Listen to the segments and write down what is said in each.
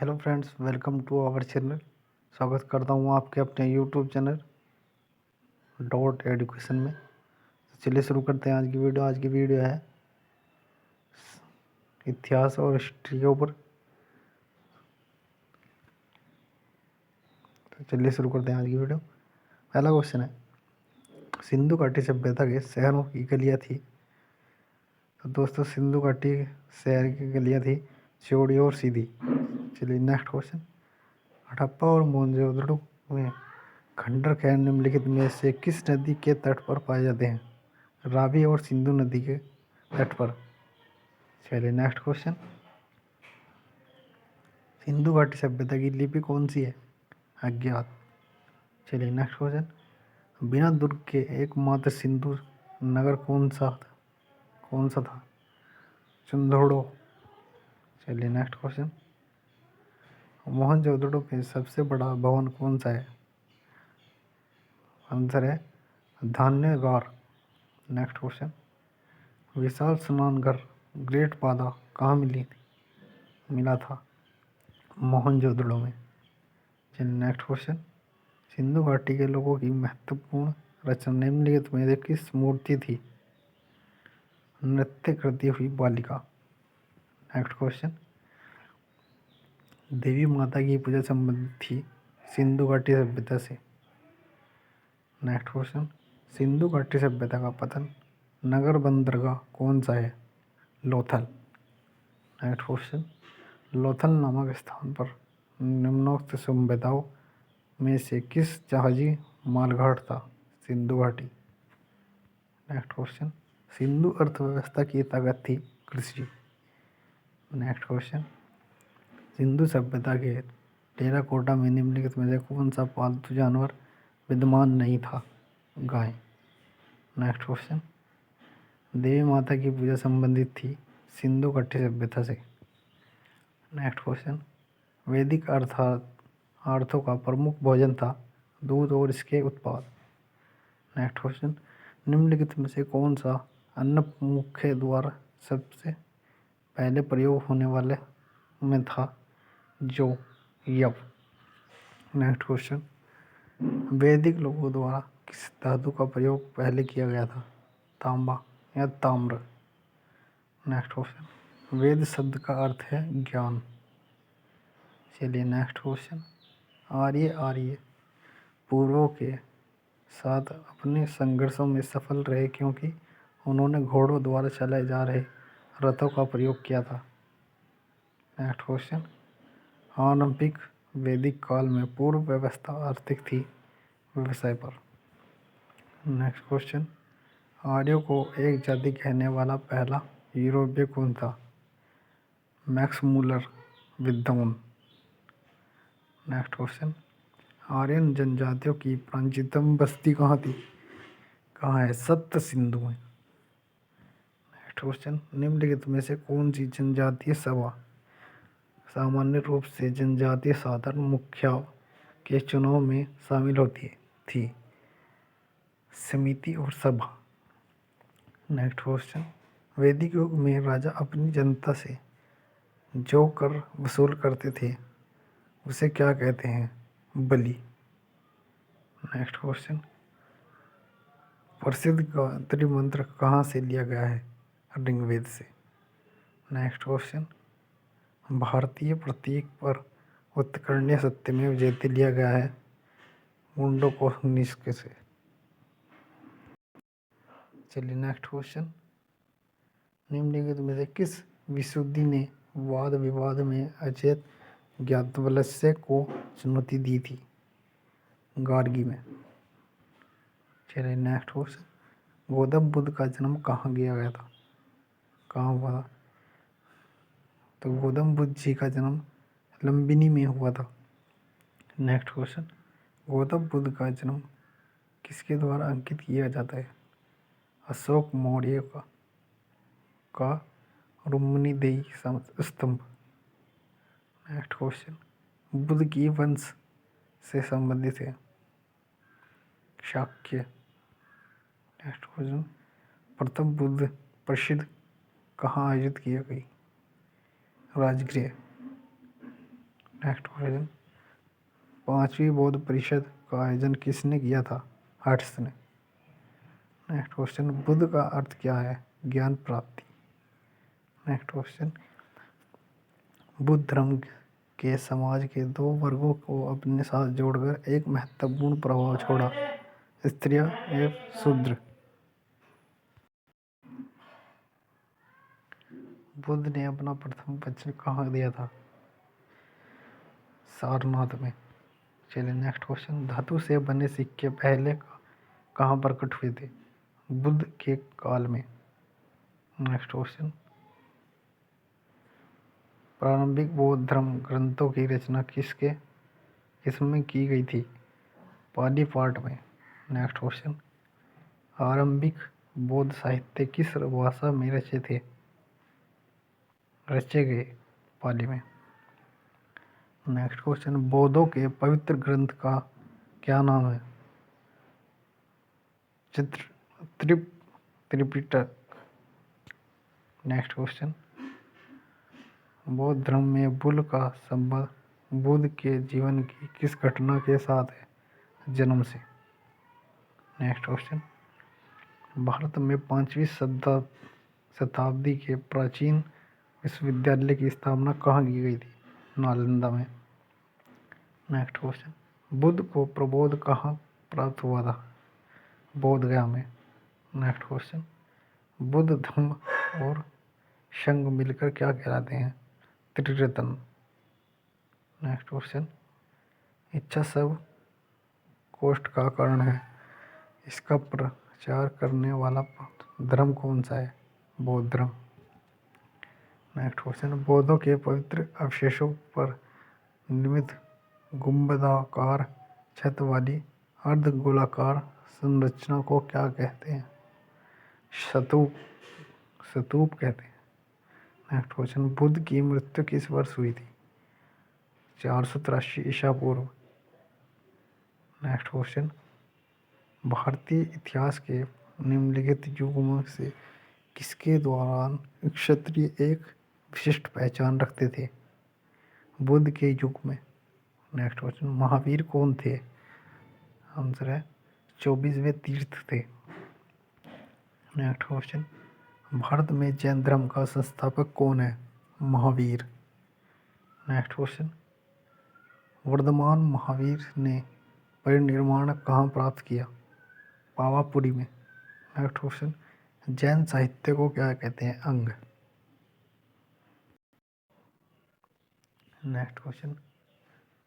Hello friends, welcome to our channel. स्वागत करता हूँ आपके अपने यूट्यूब चैनल डॉट एजुकेशन में। तो चलिए शुरू करते हैं आज की वीडियो है इतिहास और हिस्ट्री के ऊपर। तो चलिए शुरू करते हैं आज की वीडियो। पहला क्वेश्चन है, सिंधु घाटी सभ्यता के शहरों की गलियाँ थी। तो दोस्तों, सिंधु घाटी शहर की गलियाँ थी चौड़ी और सीधी। चलिए नेक्स्ट क्वेश्चन, हड़प्पा और मोहनजोदड़ो में खंडर खैर निम्नलिखित में से किस नदी के तट पर पाए जाते हैं? रावी और सिंधु नदी के तट पर। चलिए नेक्स्ट क्वेश्चन, सिंधु घाटी सभ्यता की लिपि कौन सी है? अज्ञात। चलिए नेक्स्ट क्वेश्चन, बिना दुर्ग के एकमात्र सिंधु नगर कौन सा था? चंदोड़ो। चलिए नेक्स्ट क्वेश्चन, मोहनजोदड़ो में सबसे बड़ा भवन कौन सा है? आंसर है धान्यगार। नेक्स्ट क्वेश्चन, विशाल स्नानघर ग्रेट बाधा कहाँ मिला था? मोहनजोदड़ो में। चलिए नेक्स्ट क्वेश्चन, सिंधु घाटी के लोगों की महत्वपूर्ण रचना निम्नलिखित में से किस मूर्ति थी? नृत्य करती हुई बालिका। नेक्स्ट क्वेश्चन, देवी माता की पूजा संबंधित थी सिंधु घाटी सभ्यता से। नेक्स्ट क्वेश्चन, सिंधु घाटी सभ्यता का पतन नगर बंदरगाह कौन सा है? लोथल। नेक्स्ट क्वेश्चन, लोथल नामक स्थान पर निम्नोक्त सभ्यताओं में से किस जहाजी मालघाट था? सिंधु घाटी। नेक्स्ट क्वेश्चन, सिंधु अर्थव्यवस्था की ताकत थी कृषि। नेक्स्ट क्वेश्चन, सिंधु सभ्यता के टेराकोटा में निम्नलिखित में से कौन सा पालतू जानवर विद्यमान नहीं था? गाय। नेक्स्ट क्वेश्चन, देवी माता की पूजा संबंधित थी सिंधु घाटी सभ्यता से। नेक्स्ट क्वेश्चन, वैदिक अर्थों का प्रमुख भोजन था दूध और इसके उत्पाद। नेक्स्ट क्वेश्चन, निम्नलिखित में से कौन सा अन्न मुख्य द्वारा सबसे पहले प्रयोग होने वाले में था? जो यव। नेक्स्ट क्वेश्चन, वैदिक लोगों द्वारा किस धातु का प्रयोग पहले किया गया था? तांबा या ताम्र। नेक्स्ट क्वेश्चन, वेद शब्द का अर्थ है ज्ञान। चलिए नेक्स्ट क्वेश्चन, आर्य पूर्वों के साथ अपने संघर्षों में सफल रहे क्योंकि उन्होंने घोड़ों द्वारा चलाए जा रहे रथों का प्रयोग किया था। नेक्स्ट क्वेश्चन, आरंभिक वैदिक काल में पूर्व व्यवस्था आर्थिक थी व्यवसाय पर। नेक्स्ट क्वेश्चन, आर्यों को एक जाति कहने वाला पहला यूरोपीय कौन था? मैक्स मूलर विद्वान। नेक्स्ट क्वेश्चन, आर्यन जनजातियों की प्राचीनतम बस्ती कहाँ थी? कहाँ है? सप्त सिंधु में। नेक्स्ट क्वेश्चन, निम्नलिखित में से कौन सी जनजातीय सभा सामान्य रूप से जनजातीय साधारण मुखिया के चुनाव में शामिल होती थी? समिति और सभा। नेक्स्ट क्वेश्चन, वैदिक युग में राजा अपनी जनता से जो कर वसूल करते थे उसे क्या कहते हैं? बलि। नेक्स्ट क्वेश्चन, प्रसिद्ध गायत्री मंत्र कहाँ से लिया गया है? ऋग्वेद से। नेक्स्ट क्वेश्चन, भारतीय प्रतीक पर उत्कर्णीय सत्यमेव जयते लिया गया है मुंडकोपनिषद से। चलिए नेक्स्ट क्वेश्चन, निम्नलिखित में से किस विशुद्धि ने वाद विवाद में अचेत ज्ञातवल्स्य को चुनौती दी थी? गार्गी में। चलिए नेक्स्ट क्वेश्चन, गौतम बुद्ध का जन्म कहाँ किया गया था? कहाँ हुआ था? तो गौतम बुद्ध जी का जन्म लुम्बिनी में हुआ था। नेक्स्ट क्वेश्चन, गौतम बुद्ध का जन्म किसके द्वारा अंकित किया जाता है? अशोक मौर्य का रुक्मिणीदेही स्तंभ। नेक्स्ट क्वेश्चन, बुद्ध की वंश से संबंधित है? शाक्य। नेक्स्ट क्वेश्चन, प्रथम बुद्ध परिषद कहाँ आयोजित की गई? राजगृह। नेक्स्ट क्वेश्चन, पांचवी बौद्ध परिषद का आयोजन किसने किया था? हर्ट्स ने। नेक्स्ट क्वेश्चन, बुद्ध का अर्थ क्या है? ज्ञान प्राप्ति। नेक्स्ट क्वेश्चन, बुद्ध धर्म के समाज के दो वर्गों को अपने साथ जोड़कर एक महत्वपूर्ण प्रभाव छोड़ा, स्त्रियां एवं शूद्र। बुद्ध ने अपना प्रथम वचन कहाँ दिया था? सारनाथ में। चलिए नेक्स्ट क्वेश्चन, धातु से बने सिक्के पहले कहाँ प्रकट हुए थे? बुद्ध के काल में। नेक्स्ट क्वेश्चन, प्रारंभिक बौद्ध धर्म ग्रंथों की रचना किसमें की गई थी? पाली पाठ में। नेक्स्ट क्वेश्चन, आरंभिक बौद्ध साहित्य किस भाषा में रचे गए? पाली में। नेक्स्ट क्वेश्चन, बौद्धों के पवित्र ग्रंथ का क्या नाम है? त्रिपिटक। नेक्स्ट क्वेश्चन, बौद्ध धर्म में बुल का संबंध बुद्ध के जीवन की किस घटना के साथ है? जन्म से। नेक्स्ट क्वेश्चन, भारत में 5वीं शताब्दी के प्राचीन विश्वविद्यालय की स्थापना कहाँ की गई थी? नालंदा में। नेक्स्ट क्वेश्चन, बुद्ध को प्रबोध कहाँ प्राप्त हुआ था? बोध गया में। नेक्स्ट क्वेश्चन, बुद्ध धम्म और संघ मिलकर क्या कहलाते हैं? त्रिरत्न। नेक्स्ट क्वेश्चन, इच्छा सब कोष्ठ का कारण है, इसका प्रचार करने वाला धर्म कौन सा है? बौद्ध धर्म। नेक्स्ट क्वेश्चन, बौद्धों के पवित्र अवशेषों पर निर्मित गुंबदाकार छत वाली अर्धगोलाकार संरचना को क्या कहते हैं? स्तूप कहते हैं। नेक्स्ट क्वेश्चन, बुद्ध की मृत्यु किस वर्ष हुई थी? 483 ईसा पूर्व। नेक्स्ट क्वेश्चन, भारतीय इतिहास के निम्नलिखित युगों से किसके दौरान क्षत्रिय एक विशिष्ट पहचान रखते थे? बुद्ध के युग में। नेक्स्ट क्वेश्चन, महावीर कौन थे? आंसर है 24वें तीर्थ थे। नेक्स्ट क्वेश्चन, भारत में जैन धर्म का संस्थापक कौन है? महावीर। नेक्स्ट क्वेश्चन, वर्धमान महावीर ने परिनिर्वाण कहाँ प्राप्त किया? पावापुरी में। नेक्स्ट क्वेश्चन, जैन साहित्य को क्या कहते हैं? अंग। नेक्स्ट क्वेश्चन,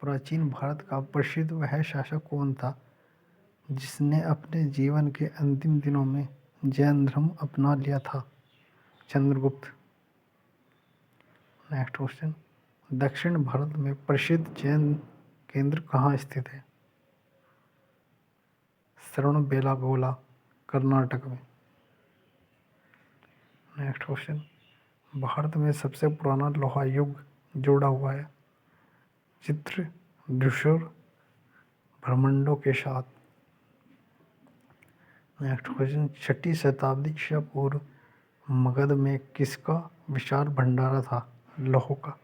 प्राचीन भारत का प्रसिद्ध वह शासक कौन था जिसने अपने जीवन के अंतिम दिनों में जैन धर्म अपना लिया था? चंद्रगुप्त। नेक्स्ट क्वेश्चन, दक्षिण भारत में प्रसिद्ध जैन केंद्र कहाँ स्थित है? श्रवणबेलागोला, कर्नाटक में। नेक्स्ट क्वेश्चन, भारत में सबसे पुराना लोहा युग जुड़ा हुआ है चित्रदूषर ब्रह्मंडों के साथ। नेक्स्ट क्वेश्चन, 6वीं शताब्दी ईसा पूर्व मगध में किसका विशाल भंडारा था? लौह का।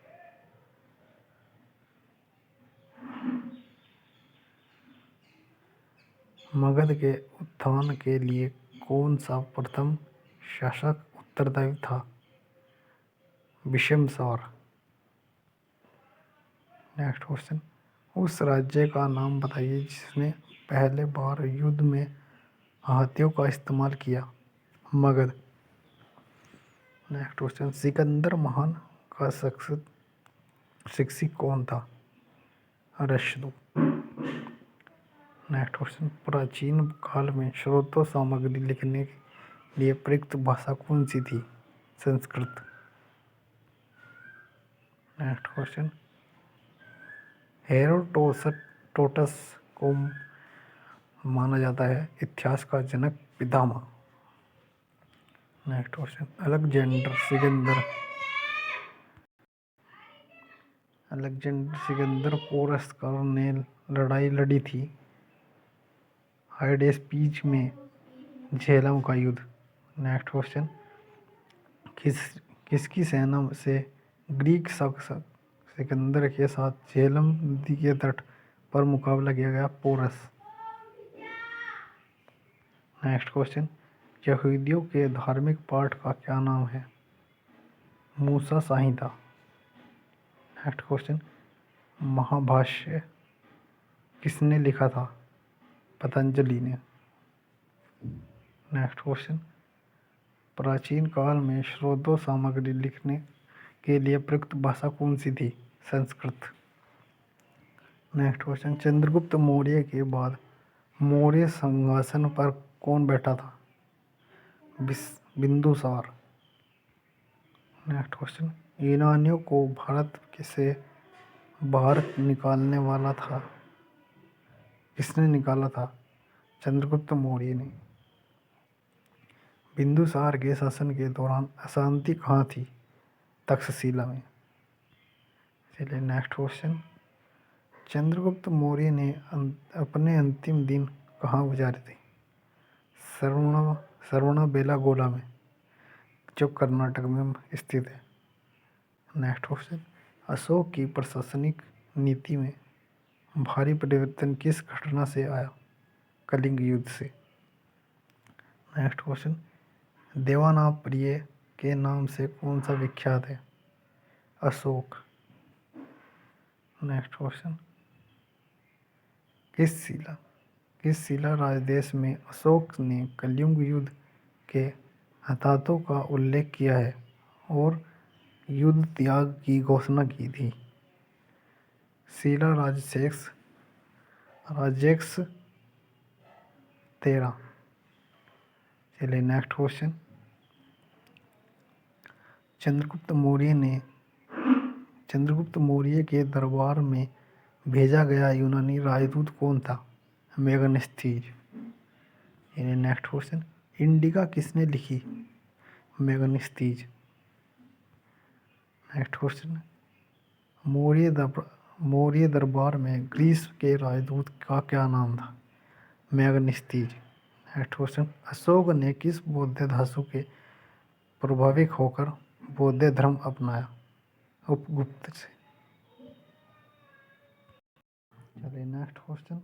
मगध के उत्थान के लिए कौन सा प्रथम शासक उत्तरदायी था? बिशम्बरसार। नेक्स्ट क्वेश्चन, उस राज्य का नाम बताइए जिसने पहले बार युद्ध में हाथियों का इस्तेमाल किया? मगध। नेक्स्ट क्वेश्चन, सिकंदर महान का शिक्षक कौन था? अरस्तु। नेक्स्ट क्वेश्चन, प्राचीन काल में स्रोत सामग्री लिखने के लिए प्रयुक्त भाषा कौन सी थी? संस्कृत। नेक्स्ट क्वेश्चन, हेरोडोटस को माना जाता है इतिहास का जनक पितामह। Next question, Alexander Sikandar Porus ने लड़ाई लड़ी थी हाइडेस्पीच में झेलम का युद्ध। नेक्स्ट क्वेश्चन, किसकी सेना से ग्रीक सिकंदर के साथ झेलम नदी के तट पर मुकाबला किया गया पोरस। नेक्स्ट क्वेश्चन, यहूदियों के धार्मिक पाठ का क्या नाम है? मूसा संहिता। नेक्स्ट क्वेश्चन, महाभाष्य किसने लिखा था? पतंजलि ने। नेक्स्ट क्वेश्चन, प्राचीन काल में स्रोतो सामग्री लिखने के लिए प्रयुक्त भाषा कौन सी थी? संस्कृत। नेक्स्ट क्वेश्चन, चंद्रगुप्त मौर्य के बाद मौर्य सिंहासन पर कौन बैठा था? बिंदुसार। नेक्स्ट क्वेश्चन, यूनानियों को भारत से बाहर निकालने वाला था? किसने निकाला था? चंद्रगुप्त मौर्य ने। बिंदुसार के शासन के दौरान अशांति कहाँ थी? तक्षशिला में। चलिए नेक्स्ट क्वेश्चन, चंद्रगुप्त मौर्य ने अपने अंतिम दिन कहाँ गुजारे थे? श्रवणबेलागोला में, जो कर्नाटक में स्थित है। नेक्स्ट क्वेश्चन, अशोक की प्रशासनिक नीति में भारी परिवर्तन किस घटना से आया? कलिंग युद्ध से। नेक्स्ट क्वेश्चन, देवानामप्रिय के नाम से कौन सा विख्यात है? अशोक। नेक्स्ट क्वेश्चन, किस शिला राजदेश में अशोक ने कलिंग युद्ध के हताहतों का उल्लेख किया है और युद्ध त्याग की घोषणा की थी? शिला राजसेक्स 13। चलिए नेक्स्ट क्वेश्चन, चंद्रगुप्त मौर्य के दरबार में भेजा गया यूनानी राजदूत कौन था? मेगनस्थीज। नेक्स्ट क्वेश्चन, इंडिका किसने लिखी? मेगनस्थीज। नेक्स्ट क्वेश्चन, मौर्य दरबार में ग्रीस के राजदूत का क्या नाम था? मेगनस्थीज। नेक्स्ट क्वेश्चन, अशोक ने किस बौद्ध धातु के प्रभावित होकर बौद्ध धर्म अपनाया? उपगुप्त से। चलिए नेक्स्ट क्वेश्चन,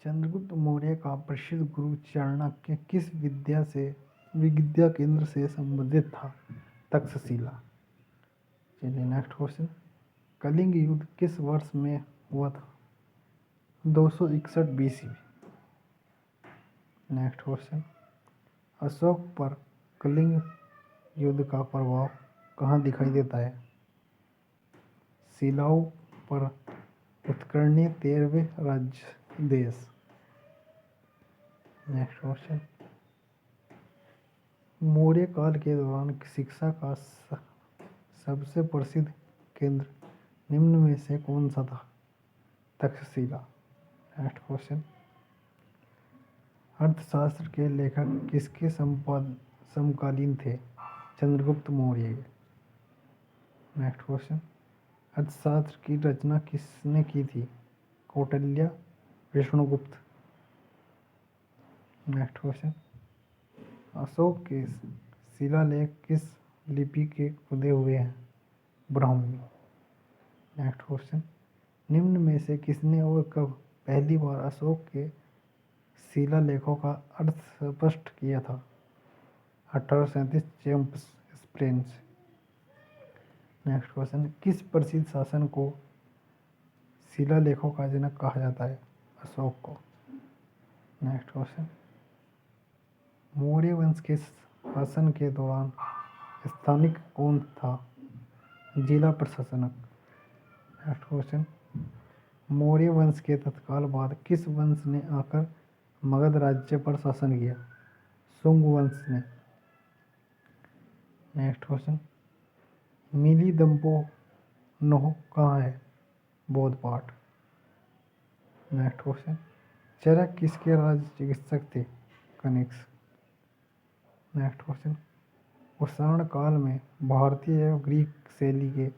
चंद्रगुप्त मौर्य का प्रसिद्ध गुरु चाणक्य किस विद्या केंद्र से संबंधित था? तक्षशिला। चलिए नेक्स्ट क्वेश्चन, कलिंग युद्ध किस वर्ष में हुआ था? 261 BC। नेक्स्ट क्वेश्चन, अशोक पर कलिंग युद्ध का प्रभाव कहाँ दिखाई देता है? शिलाओं पर उत्कीर्णित 13वें राज्य देश। नेक्स्ट क्वेश्चन, मौर्य काल के दौरान शिक्षा का सबसे प्रसिद्ध केंद्र निम्न में से कौन सा था? तक्षशिला। नेक्स्ट क्वेश्चन, अर्थशास्त्र के लेखक किसके समकालीन थे? चंद्रगुप्त मौर्य। नेक्स्ट क्वेश्चन, अर्थशास्त्र की रचना किसने की थी? कौटिल्य, विष्णुगुप्त। नेक्स्ट क्वेश्चन, अशोक के शिलालेख किस लिपि के खुदे हुए हैं? ब्राह्मी। नेक्स्ट क्वेश्चन, निम्न में से किसने और कब पहली बार अशोक के शिलालेखों का अर्थ स्पष्ट किया था? 1837 जेम्स स्प्रेंज। नेक्स्ट क्वेश्चन, किस प्रसिद्ध शासक को शिलालेखों का जनक कहा जाता है? अशोक को। नेक्स्ट क्वेश्चन, मौर्य वंश के शासन के दौरान स्थानिक कौन था? जिला प्रशासक। नेक्स्ट क्वेश्चन, मौर्य वंश के तत्काल बाद किस वंश ने आकर मगध राज्य पर शासन किया? शुंग वंश ने। नेक्स्ट क्वेश्चन, मिलिदम्पोनोह कहाँ है? बोधपाठ। नेक्स्ट क्वेश्चन, चरक किसके राज्य चिकित्सक थे? कनिष्क। नेक्स्ट क्वेश्चन, कुषाण काल में भारतीय एवं ग्रीक शैली के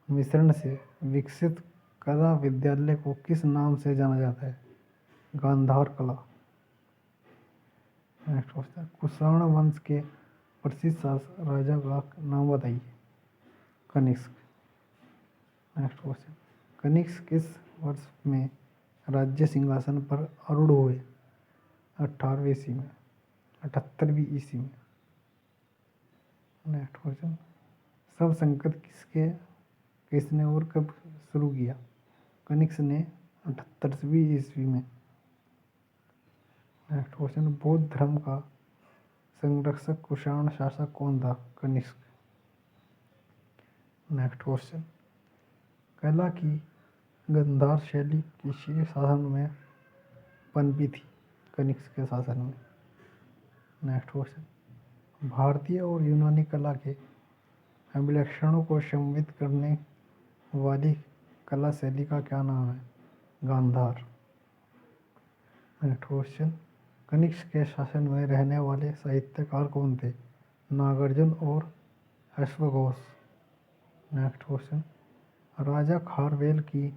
मिश्रण से विकसित कला विद्यालय को किस नाम से जाना जाता है? गांधार कला। नेक्स्ट क्वेश्चन, कुषाण वंश के प्रसिद्ध राजा का नाम बताइए? कनिष्क। नेक्स्ट क्वेश्चन, कनिष्क किस वर्ष में राज्य सिंहासन पर आरूढ़ हुए? 18वीं ईस्वी में, 78वीं ईस्वी में। नेक्स्ट क्वेश्चन, सब संकट किसने और कब शुरू किया? कनिष्क ने 78वीं ईस्वी में। नेक्स्ट क्वेश्चन, बौद्ध धर्म का संरक्षक कुषाण शासक कौन था? कनिष्क। नेक्स्ट क्वेश्चन, कला की गांधार शैली किसके शासन में पनपी थी? कनिष्क के शासन में। नेक्स्ट क्वेश्चन, भारतीय और यूनानी कला के अभिलक्षणों को सम्मिलित करने वाली कला शैली का क्या नाम है? गांधार। नेक्स्ट क्वेश्चन, कनिष्क के शासन में रहने वाले साहित्यकार कौन थे? नागार्जुन और अश्वघोष। नेक्स्ट क्वेश्चन, राजा खारवेल की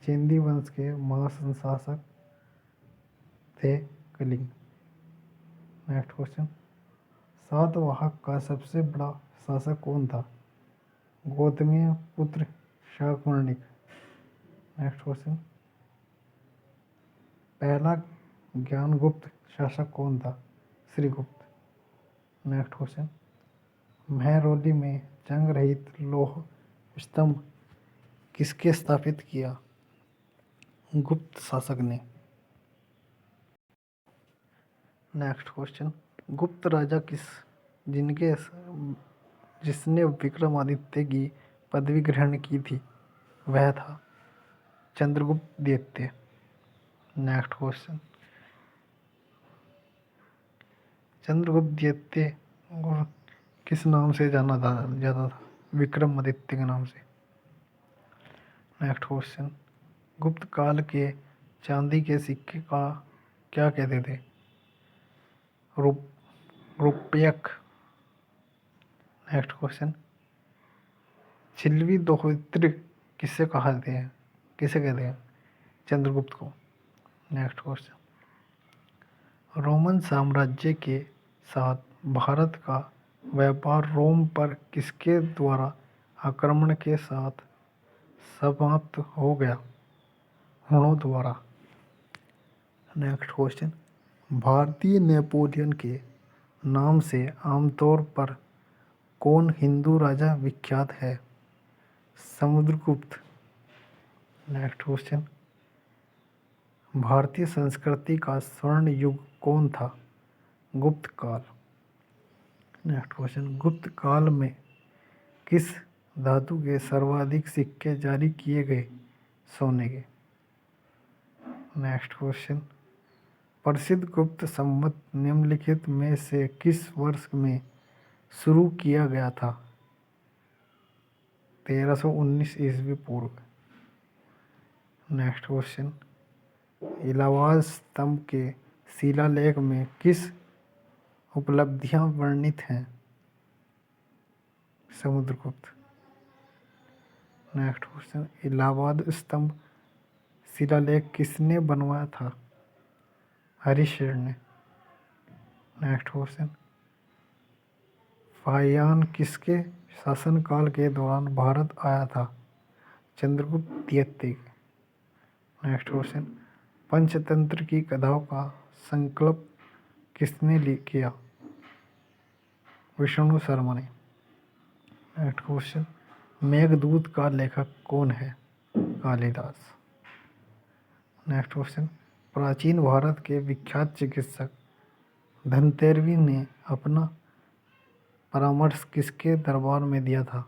चेंदी वंश के महाशासक थे? कलिंग। नेक्स्ट क्वेश्चन, सातवाहक का सबसे बड़ा शासक कौन था? गौतमीय पुत्र शाकर्णिक। नेक्स्ट क्वेश्चन, पहला ज्ञानगुप्त शासक कौन था? श्रीगुप्त। नेक्स्ट क्वेश्चन, महरौली में जंग रहित लौह स्तंभ किसके स्थापित किया? गुप्त शासक ने। नेक्स्ट क्वेश्चन, गुप्त राजा जिसने विक्रमादित्य की पदवी ग्रहण की थी वह था चंद्रगुप्त द्वितीय। नेक्स्ट क्वेश्चन, चंद्रगुप्त द्वितीय को किस नाम से जाना जाता था? विक्रमादित्य के नाम से। नेक्स्ट क्वेश्चन, गुप्त काल के चांदी के सिक्के का क्या कहते थे? रुपयक। नेक्स्ट क्वेश्चन, छिलवी दोहित्र किसे कहते हैं? चंद्रगुप्त को। नेक्स्ट क्वेश्चन, रोमन साम्राज्य के साथ भारत का व्यापार रोम पर किसके द्वारा आक्रमण के साथ समाप्त हो गया? हुनों द्वारा। नेक्स्ट क्वेश्चन, भारतीय नेपोलियन के नाम से आमतौर पर कौन हिंदू राजा विख्यात है? समुद्रगुप्त। नेक्स्ट क्वेश्चन, भारतीय संस्कृति का स्वर्ण युग कौन था? गुप्त काल। नेक्स्ट क्वेश्चन, गुप्त काल में किस धातु के सर्वाधिक सिक्के जारी किए गए? सोने के। नेक्स्ट क्वेश्चन, प्रसिद्ध गुप्त संवत निम्नलिखित में से किस वर्ष में शुरू किया गया था? 1319 ईस्वी पूर्व। नेक्स्ट क्वेश्चन, इलाहाबाद स्तंभ के शिलालेख में किस उपलब्धियां वर्णित हैं? समुद्रगुप्त। नेक्स्ट क्वेश्चन, इलाहाबाद स्तंभ शिलालेख किसने बनवाया था? हरिशेर ने। नेक्स्ट क्वेश्चन, फाहियान किसके शासनकाल के दौरान भारत आया था? चंद्रगुप्त द्वितीय। नेक्स्ट क्वेश्चन, पंचतंत्र की कथाओं का संकल्प किसने किया? विष्णु शर्मा ने। नेक्स्ट क्वेश्चन, मेघदूत का लेखक कौन है? कालिदास। नेक्स्ट क्वेश्चन, प्राचीन भारत के विख्यात चिकित्सक धनतेरवी ने अपना परामर्श किसके दरबार में दिया था?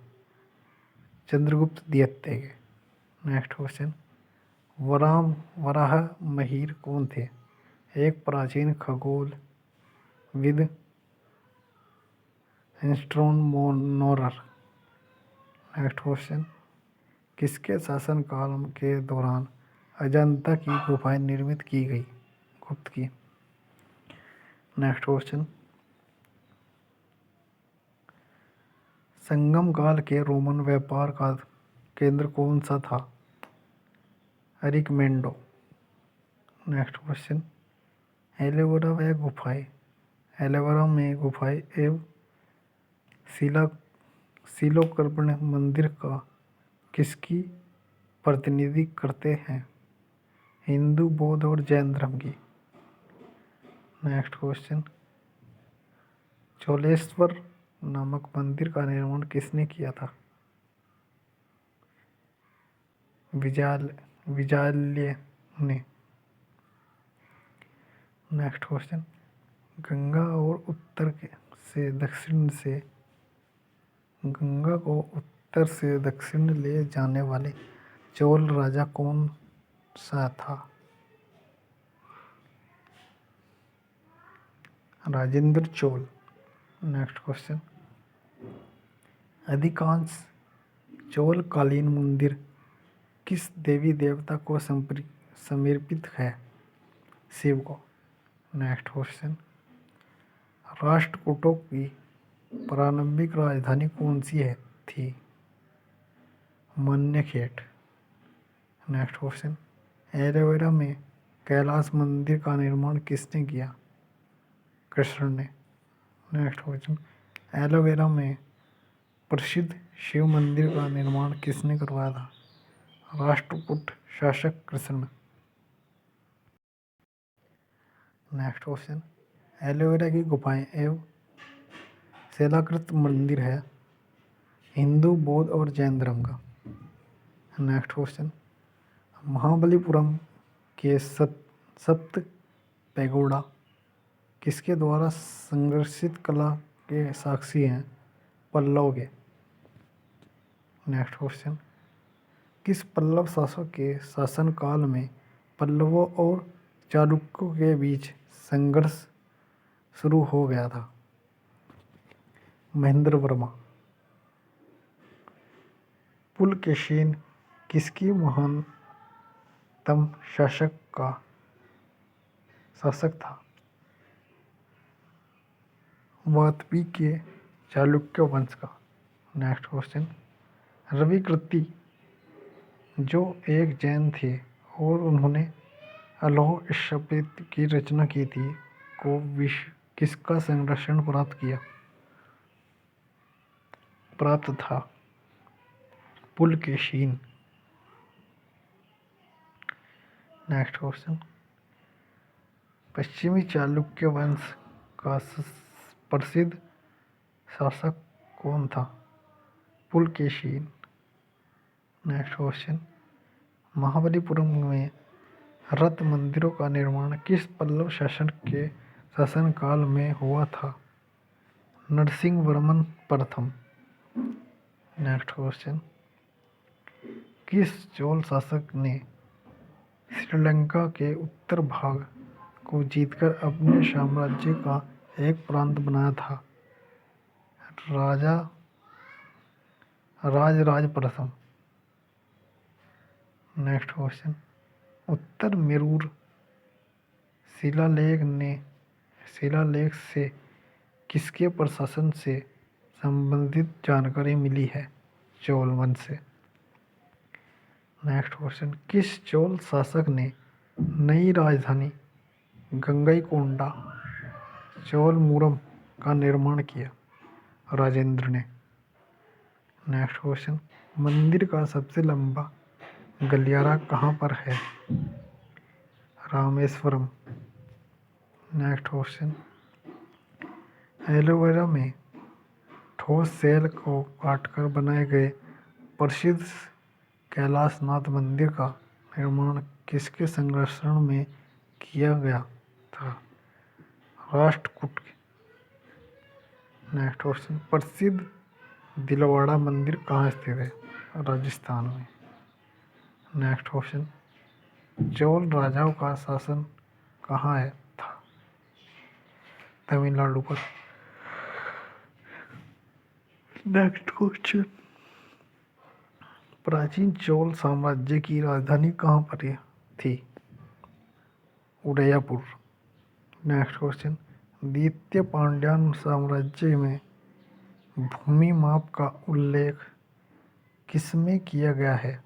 चंद्रगुप्त द्वितीय। नेक्स्ट क्वेश्चन, वराह महिर कौन थे? एक प्राचीन खगोल विद एस्ट्रोनोमर। नेक्स्ट क्वेश्चन, किसके शासनकाल के दौरान अजंता की गुफाएं निर्मित की गई? गुप्त की। नेक्स्ट क्वेश्चन, संगम काल के रोमन व्यापार का केंद्र कौन सा था? अरिक्मेंडो। नेक्स्ट क्वेश्चन, एलोवेरा में गुफाएं एवं शिलोकर्पण मंदिर का किसकी प्रतिनिधि करते हैं? हिंदू, बौद्ध और जैन धर्म की। नेक्स्ट क्वेश्चन, चोलेश्वर नामक मंदिर का निर्माण किसने किया था? विजाल्य ने। नेक्स्ट क्वेश्चन, गंगा और गंगा को उत्तर से दक्षिण ले जाने वाले चोल राजा कौन सा था? राजेंद्र चोल। नेक्स्ट क्वेश्चन, अधिकांश चोलकालीन मंदिर किस देवी देवता को समर्पित है? शिव को। नेक्स्ट क्वेश्चन, राष्ट्रकूटों की प्रारंभिक राजधानी कौन सी थी? मन्यखेट। नेक्स्ट क्वेश्चन, एलोवेरा में कैलाश मंदिर का निर्माण किसने किया? कृष्ण ने। नेक्स्ट क्वेश्चन, एलोवेरा में प्रसिद्ध शिव मंदिर का निर्माण किसने करवाया था? राष्ट्रकूट शासक कृष्ण। नेक्स्ट क्वेश्चन, एलोवेरा की गुफाएं एवं शिलाकृत मंदिर है हिंदू, बौद्ध और जैन धर्म का। नेक्स्ट क्वेश्चन, महाबलीपुरम के सप्त पैगोडा किसके द्वारा संघर्षित कला के साक्षी हैं? पल्लव के। नेक्स्ट क्वेश्चन, किस पल्लव शासक के शासनकाल में पल्लवों और चालुक्यों के बीच संघर्ष शुरू हो गया था? महेंद्र वर्मा। पुलकेशिन किसकी महानतम शासक था? वातपी के चालुक्य वंश का। नेक्स्ट क्वेश्चन, रविकृति जो एक जैन थे और उन्होंने अलोह सप्तशती की रचना की थी को किसका संरक्षण प्राप्त था? पुलकेशिन। नेक्स्ट क्वेश्चन, पश्चिमी चालुक्य वंश का प्रसिद्ध शासक कौन था? पुलकेशिन। नेक्स्ट क्वेश्चन, महाबलीपुरम में रथ मंदिरों का निर्माण किस पल्लव शासक के शासनकाल में हुआ था? नरसिंहवर्मन प्रथम। नेक्स्ट क्वेश्चन, किस चोल शासक ने श्रीलंका के उत्तर भाग को जीतकर अपने साम्राज्य का एक प्रांत बनाया था? राजराज प्रथम। नेक्स्ट क्वेश्चन, उत्तर मेरूर शिलालेख से किसके प्रशासन से संबंधित जानकारी मिली है? चोल वंश से। नेक्स्ट क्वेश्चन, किस चोल शासक ने नई राजधानी गंगईकोंडा चोलपुरम का निर्माण किया? राजेंद्र ने। नेक्स्ट क्वेश्चन, मंदिर का सबसे लंबा गलियारा कहाँ पर है? रामेश्वरम। नेक्स्ट क्वेश्चन, एलोवेरा में ठोस सेल को काटकर बनाए गए प्रसिद्ध कैलाशनाथ मंदिर का निर्माण किसके संरक्षण में किया गया था? राष्ट्रकूट। नेक्स्ट क्वेश्चन, प्रसिद्ध दिलवाड़ा मंदिर कहाँ स्थित है? राजस्थान में। नेक्स्ट क्वेश्चन, चोल राजाओं का शासन कहाँ था? तमिलनाडु पर। नेक्स्ट क्वेश्चन, प्राचीन चोल साम्राज्य की राजधानी कहाँ पर थी? उदयपुर। नेक्स्ट क्वेश्चन, द्वितीय पांड्यान साम्राज्य में भूमि माप का उल्लेख किसमें किया गया है?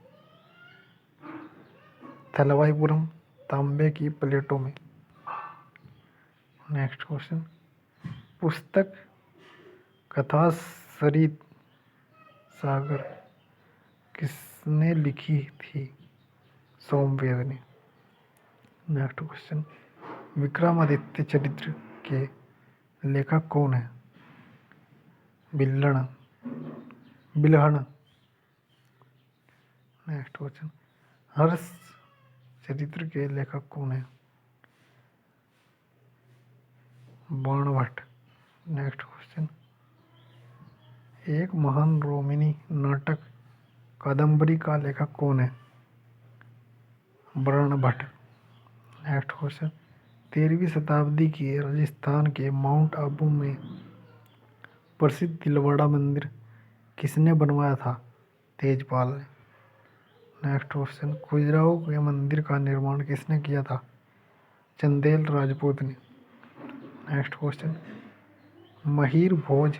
थलवाईपुरम तांबे की प्लेटों में। नेक्स्ट क्वेश्चन, पुस्तक कथा सरित सागर किसने लिखी थी? सोमवेद ने। नेक्स्ट क्वेश्चन, विक्रमादित्य चरित्र के लेखक कौन है? बिल्हण। नेक्स्ट क्वेश्चन, हर्ष चरित्र के लेखक कौन है? बाणभट्ट। नेक्स्ट क्वेश्चन, एक महान रोमिनी नाटक कादम्बरी का लेखक कौन है? बर्णभट्ट। नेक्स्ट क्वेश्चन, 13वीं शताब्दी के राजस्थान के माउंट आबू में प्रसिद्ध तिलवाड़ा मंदिर किसने बनवाया था? तेजपाल ने। नेक्स्ट क्वेश्चन, खजुराहो के मंदिर का निर्माण किसने किया था? चंदेल राजपूत ने। नेक्स्ट क्वेश्चन, महीर भोज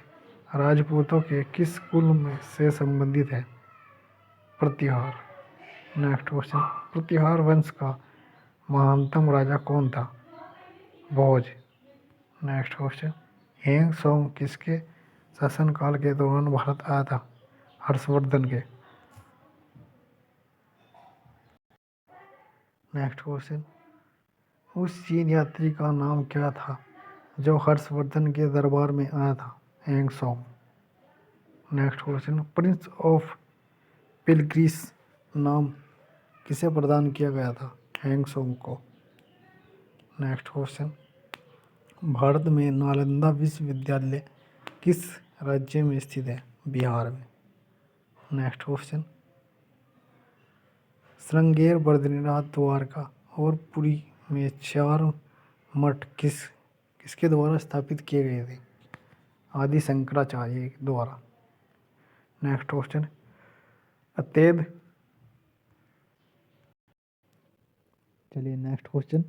राजपूतों के किस कुल में से संबंधित है? प्रतिहार। नेक्स्ट क्वेश्चन, प्रतिहार वंश का महानतम राजा कौन था? भोज। नेक्स्ट क्वेश्चन, हेंग सोंग किसके शासनकाल के दौरान भारत आया था? हर्षवर्धन के। नेक्स्ट क्वेश्चन, उस चीन यात्री का नाम क्या था जो हर्षवर्धन के दरबार में आया था? Hiuen Tsang. Next question, prince of pilgrims नाम किसे प्रदान किया गया था? हेंग सोंग को। नेक्स्ट क्वेश्चन, भारत में नालंदा विश्वविद्यालय किस राज्य में स्थित है? बिहार में। नेक्स्ट क्वेश्चन, श्रृंगेर, बद्रीनाथ, द्वारका और पुरी में 4 मठ किसके द्वारा स्थापित किए गए थे? आदि शंकराचार्य द्वारा। नेक्स्ट क्वेश्चन, अतैद। चलिए नेक्स्ट क्वेश्चन,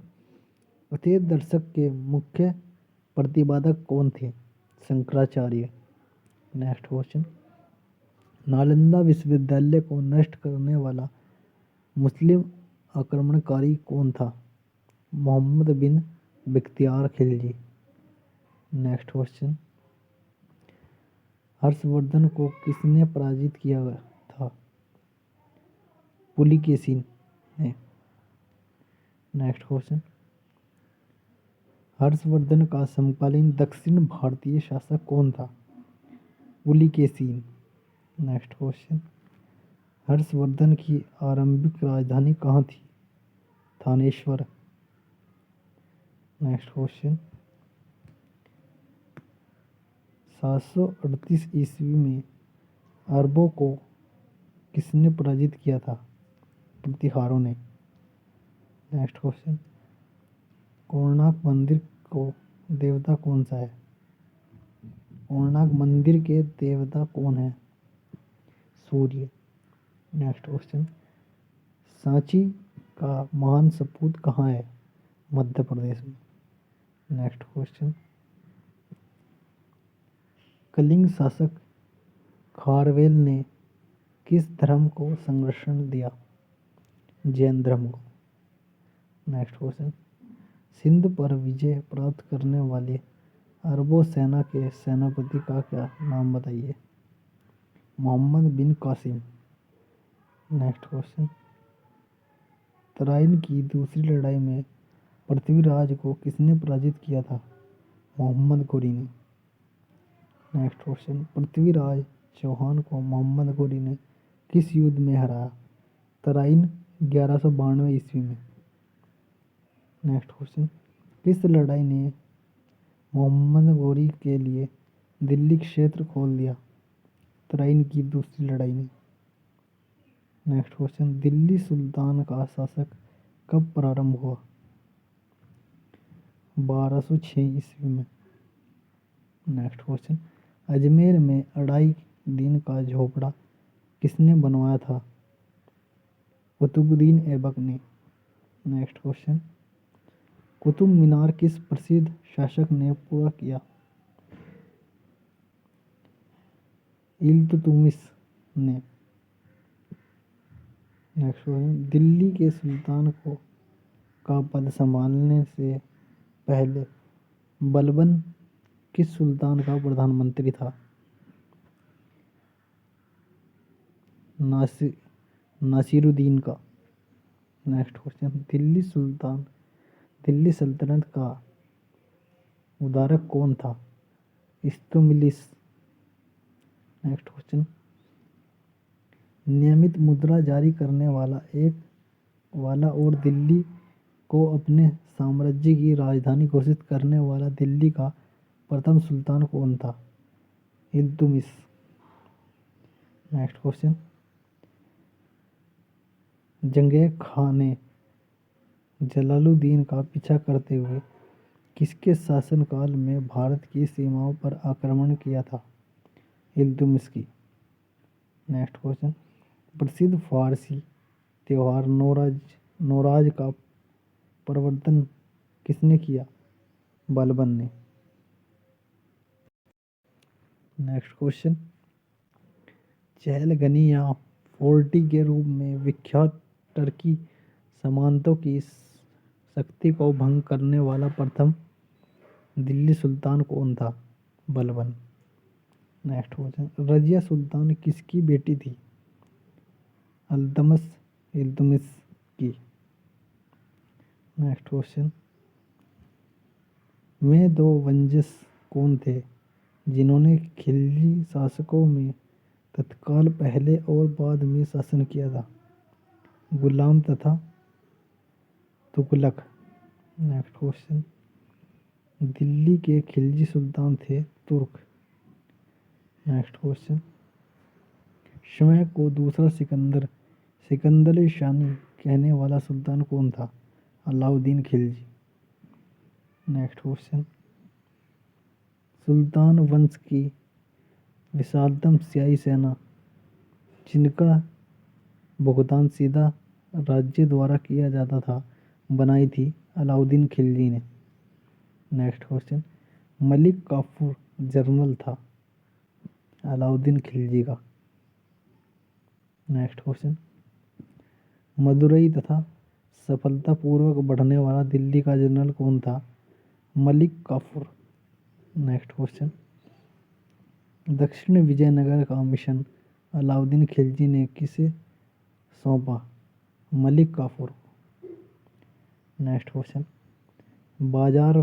अतैद दर्शक के मुख्य प्रतिपादक कौन थे? शंकराचार्य। नेक्स्ट क्वेश्चन, नालंदा विश्वविद्यालय को नष्ट करने वाला मुस्लिम आक्रमणकारी कौन था? मोहम्मद बिन बख्तियार खिलजी। नेक्स्ट क्वेश्चन, हर्षवर्धन को किसने पराजित किया था? पुलिकेशिन ने। नेक्स्ट क्वेश्चन, हर्षवर्धन का समकालीन दक्षिण भारतीय शासक कौन था? पुलिकेशिन। नेक्स्ट क्वेश्चन, हर्षवर्धन की आरंभिक राजधानी कहाँ थी? थानेश्वर। नेक्स्ट क्वेश्चन, 738 ईस्वी में अरबों को किसने पराजित किया था? प्रतिहारों ने। नेक्स्ट क्वेश्चन, कोणार्क मंदिर को देवता कौन सा है? कोणार्क मंदिर के देवता कौन है? सूर्य। नेक्स्ट क्वेश्चन, सांची का महान सपूत कहाँ है? मध्य प्रदेश में। नेक्स्ट क्वेश्चन, कलिंग शासक खारवेल ने किस धर्म को संरक्षण दिया? जैन धर्म को। नेक्स्ट क्वेश्चन, सिंध पर विजय प्राप्त करने वाले अरबों सेना के सेनापति का क्या नाम बताइए? मोहम्मद बिन कासिम। नेक्स्ट क्वेश्चन, तराइन की दूसरी लड़ाई में पृथ्वीराज को किसने पराजित किया था? मोहम्मद घोरी ने। नेक्स्ट क्वेश्चन, पृथ्वीराज चौहान को मोहम्मद घोरी ने किस युद्ध में हराया? तराइन 1192 ईस्वी में। नेक्स्ट क्वेश्चन, किस लड़ाई ने मोहम्मद घोरी के लिए दिल्ली क्षेत्र खोल दिया? तराइन की दूसरी लड़ाई ने। नेक्स्ट क्वेश्चन, दिल्ली सुल्तान का शासक कब प्रारंभ हुआ? 1206 ईस्वी में। नेक्स्ट क्वेश्चन, अजमेर में अढ़ाई दिन का झोपड़ा किसने बनवाया था? कुतुबुद्दीन ऐबक ने। नेक्स्ट क्वेश्चन, कुतुब मीनार किस प्रसिद्ध शासक ने पूरा किया? इल्तुतमिश ने। नेक्स्ट क्वेश्चन, दिल्ली के सुल्तान को का पद संभालने से पहले बलबन किस सुल्तान का प्रधानमंत्री था? नासिरुद्दीन का। नेक्स्ट क्वेश्चन, दिल्ली सल्तनत का उद्धारक कौन था? इल्तुतमिश। नेक्स्ट क्वेश्चन, नियमित मुद्रा जारी करने वाला और दिल्ली को अपने साम्राज्य की राजधानी घोषित करने वाला दिल्ली का प्रथम सुल्तान कौन था? इल्तुतमिश। नेक्स्ट क्वेश्चन, जंगै खान ने जलालुद्दीन का पीछा करते हुए किसके शासनकाल में भारत की सीमाओं पर आक्रमण किया था? इल्तुतमिश की। नेक्स्ट क्वेश्चन, प्रसिद्ध फारसी त्योहार नौराज का प्रवर्तन किसने किया? बलबन ने। नेक्स्ट क्वेश्चन, चहलगनी या फोर्टी के रूप में विख्यात टर्की सामंतों की शक्ति को भंग करने वाला प्रथम दिल्ली सुल्तान कौन था? बलबन। नेक्स्ट क्वेश्चन, रजिया सुल्तान किसकी बेटी थी? इल्तुतमिश की। नेक्स्ट क्वेश्चन, में दो वंशज कौन थे जिन्होंने खिलजी शासकों में तत्काल पहले और बाद में शासन किया था? गुलाम तथा तुगलक। नेक्स्ट क्वेश्चन, दिल्ली के खिलजी सुल्तान थे तुर्क। नेक्स्ट क्वेश्चन, स्वयं को दूसरा सिकंदर शानी कहने वाला सुल्तान कौन था? अलाउद्दीन खिलजी। नेक्स्ट क्वेश्चन, सुल्तान वंश की विशालतम सियाही सेना जिनका भुगतान सीधा राज्य द्वारा किया जाता था बनाई थी अलाउद्दीन खिलजी ने। Next question, Malik Kafur general था अलाउद्दीन खिलजी का। नेक्स्ट क्वेश्चन, मदुरई तथा सफलतापूर्वक बढ़ने वाला दिल्ली का जनरल कौन था? मलिक काफूर। नेक्स्ट क्वेश्चन, दक्षिण विजयनगर का मिशन अलाउद्दीन खिलजी ने किसे सौंपा? मलिक काफूर। नेक्स्ट क्वेश्चन, बाजार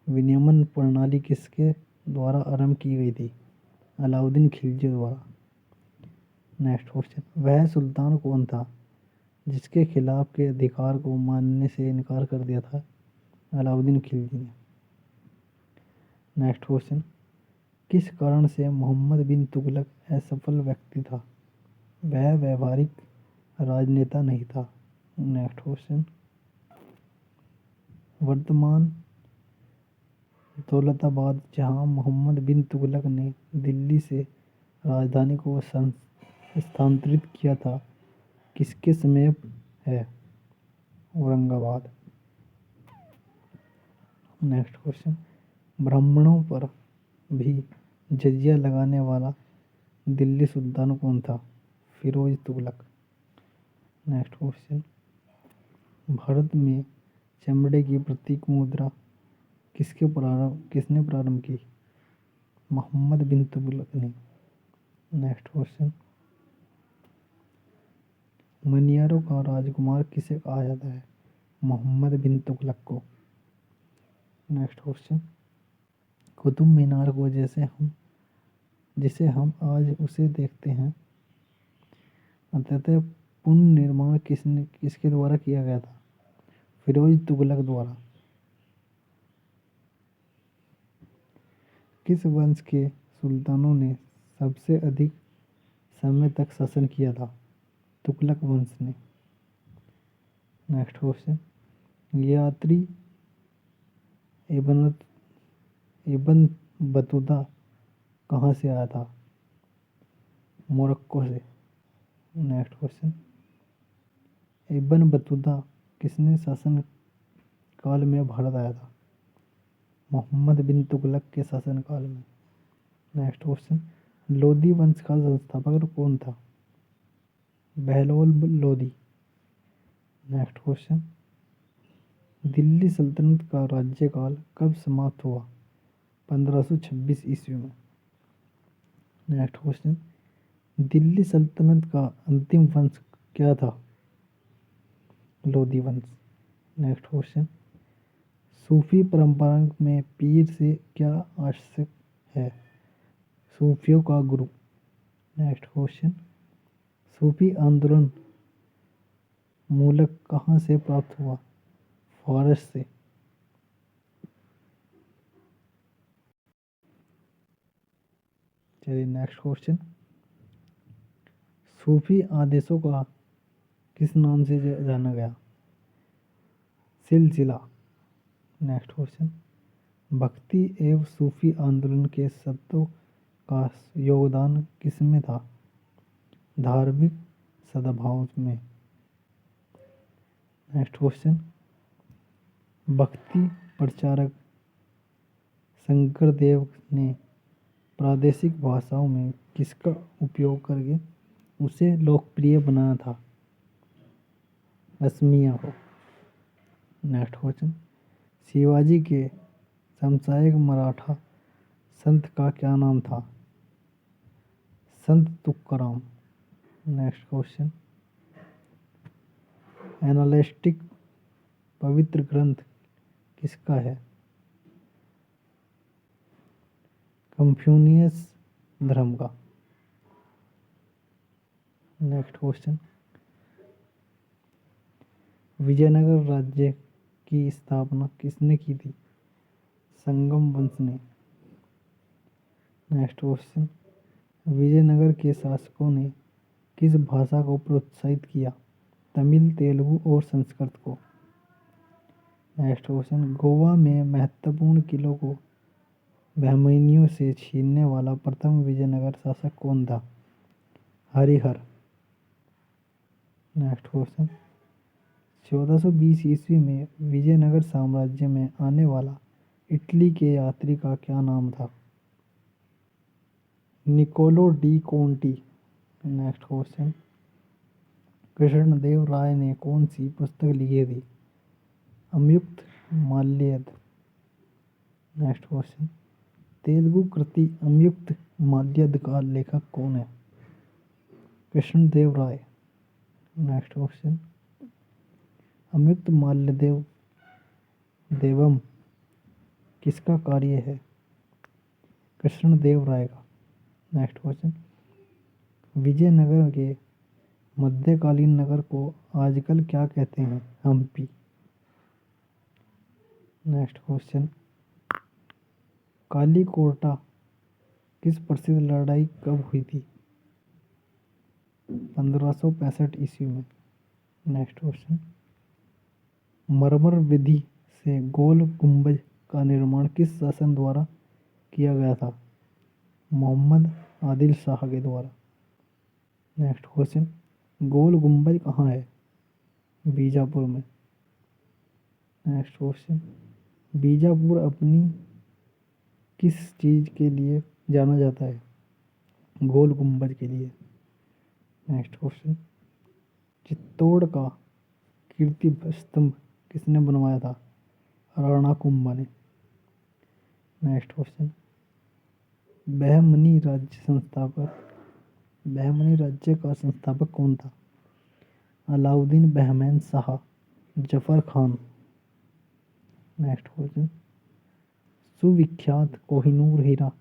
विनियमन प्रणाली किसके द्वारा आरंभ की गई थी? अलाउद्दीन खिलजी द्वारा। नेक्स्ट क्वेश्चन, वह सुल्तान कौन था जिसके खिलाफ के अधिकार को मानने से इनकार कर दिया था? अलाउद्दीन खिलजी ने। नेक्स्ट क्वेश्चन, किस कारण से मोहम्मद बिन तुगलक असफल व्यक्ति था? वह व्यावहारिक राजनेता नहीं था। नेक्स्ट क्वेश्चन, वर्तमान दौलताबाद जहां मोहम्मद बिन तुगलक ने दिल्ली से राजधानी को स्थानांतरित किया था किसके समीप है? औरंगाबाद। नेक्स्ट क्वेश्चन, ब्राह्मणों पर भी जजिया लगाने वाला दिल्ली सुल्तान कौन था? फिरोज तुगलक। नेक्स्ट क्वेश्चन, भारत में चमड़े की प्रतीक मुद्रा किसने प्रारंभ की? मोहम्मद बिन तुगलक ने। नेक्स्ट क्वेश्चन, मनियारों का राजकुमार किसे कहा जाता है? मोहम्मद बिन तुगलक को। नेक्स्ट क्वेश्चन, कुतुब मीनार को जिसे हम आज उसे देखते हैं अंततः पुनर्निर्माण किसके द्वारा किया गया था? फिरोज तुगलक द्वारा। किस वंश के सुल्तानों ने सबसे अधिक समय तक शासन किया था? तुगलक वंश ने। नेक्स्ट क्वेश्चन, यात्री इब्न बतूता कहाँ से आया था? मोरक्को से। नेक्स्ट क्वेश्चन, इब्न बतूता किसने शासन काल में भारत आया था? मोहम्मद बिन तुगलक के शासन काल में। नेक्स्ट क्वेश्चन, लोदी वंश का संस्थापक कौन था? बहलोल लोदी। नेक्स्ट क्वेश्चन, दिल्ली सल्तनत का राज्यकाल कब समाप्त हुआ? 1526 ईस्वी में। नेक्स्ट क्वेश्चन, दिल्ली सल्तनत का अंतिम वंश क्या था? लोधी वंश। नेक्स्ट क्वेश्चन, सूफी परंपरा में पीर से क्या आशय है? सूफियों का गुरु। नेक्स्ट क्वेश्चन, सूफी आंदोलन मूलक कहाँ से प्राप्त हुआ? फारस से। चलिए नेक्स्ट क्वेश्चन, सूफी आदेशों का किस नाम से जाना गया? सिलसिला। नेक्स्ट क्वेश्चन, भक्ति एवं सूफी आंदोलन के शब्दों का योगदान किसमें था? धार्मिक सद्भाव में। नेक्स्ट क्वेश्चन, भक्ति प्रचारक शंकर देव ने प्रादेशिक भाषाओं में किसका उपयोग करके उसे लोकप्रिय बनाया था? असमिया को। नेक्स्ट क्वेश्चन, शिवाजी के समसामयिक मराठा संत का क्या नाम था? संत तुकाराम। नेक्स्ट क्वेश्चन, एनालिस्टिक पवित्र ग्रंथ किसका है? कन्फ्यूशियस धर्म का। नेक्स्ट क्वेश्चन, विजयनगर राज्य की स्थापना किसने की थी? संगम वंश ने। नेक्स्ट क्वेश्चन, विजयनगर के शासकों ने किस भाषा को प्रोत्साहित किया? तमिल, तेलुगु और संस्कृत को। नेक्स्ट क्वेश्चन, गोवा में महत्वपूर्ण किलों को बहमनियों से छीनने वाला प्रथम विजयनगर शासक कौन था? हरिहर। नेक्स्ट क्वेश्चन, 1420 ईस्वी में विजयनगर साम्राज्य में आने वाला इटली के यात्री का क्या नाम था? Niccolo de Conti. Next question, Krishnadeva Raya ने कौन सी पुस्तक लिखी थी? अम्युक्त माल्यद। नेक्स्ट क्वेश्चन, तेलुगु कृति अम्युक्त माल्यद का लेखक कौन है? कृष्णदेव राय। नेक्स्ट क्वेश्चन, अम्युक्त माल्यदेव देवम किसका कार्य है? कृष्णदेव राय का। नेक्स्ट क्वेश्चन, विजयनगर के मध्यकालीन नगर को आजकल क्या कहते हैं? हम्पी। नेक्स्ट क्वेश्चन, कालीकोटा किस प्रसिद्ध लड़ाई कब हुई थी? 1565 ईस्वी में। नेक्स्ट क्वेश्चन, मरमर विधि से गोल गुंबज का निर्माण किस शासक द्वारा किया गया था? मोहम्मद आदिल शाह के द्वारा। नेक्स्ट क्वेश्चन, गोल गुंबज कहाँ है? बीजापुर में। नेक्स्ट क्वेश्चन, बीजापुर अपनी किस चीज़ के लिए जाना जाता है? गोल गुंबज के लिए। नेक्स्ट क्वेश्चन, चित्तौड़ का कीर्ति स्तंभ किसने बनवाया था? राणा कुंभा ने। नेक्स्ट क्वेश्चन, बहमनी राज्य का संस्थापक कौन था? अलाउद्दीन बहमन शाह जफर खान। नेक्स्ट क्वेश्चन, सुविख्यात कोहिनूर हीरा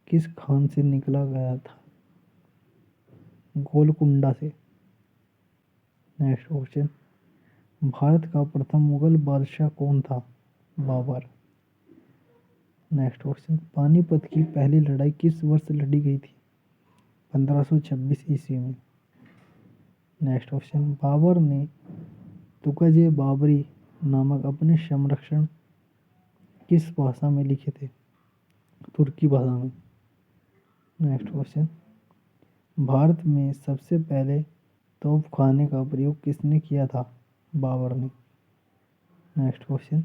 किस खान से निकला गया था? गोलकुंडा से। नेक्स्ट क्वेश्चन, भारत का प्रथम मुगल बादशाह कौन था? बाबर। नेक्स्ट क्वेश्चन, पानीपत की पहली लड़ाई किस वर्ष लड़ी गई थी? 1526 ईस्वी में। नेक्स्ट क्वेश्चन, बाबर ने तुकजे बाबरी नामक अपने संरक्षण किस भाषा में लिखे थे? तुर्की भाषा में। नेक्स्ट क्वेश्चन, भारत में सबसे पहले तोपखाने का प्रयोग किसने किया था? बाबर ने। नेक्स्ट क्वेश्चन,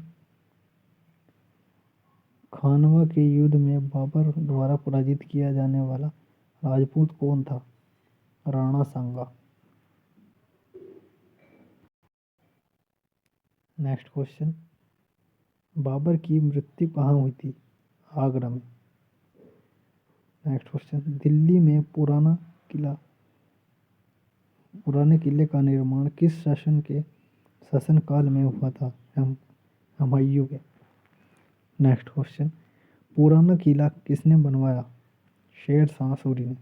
खानवा के युद्ध में बाबर द्वारा पराजित किया जाने वाला राजपूत कौन था? राणा सांगा। नेक्स्ट क्वेश्चन, बाबर की मृत्यु कहाँ हुई थी? आगरा में। नेक्स्ट क्वेश्चन, दिल्ली में पुराना किला पुराने किले का निर्माण किस शासनकाल में हुआ था? हुमायूं के। नेक्स्ट क्वेश्चन, पुराना किला किसने बनवाया? शेर शाह सूरी ने।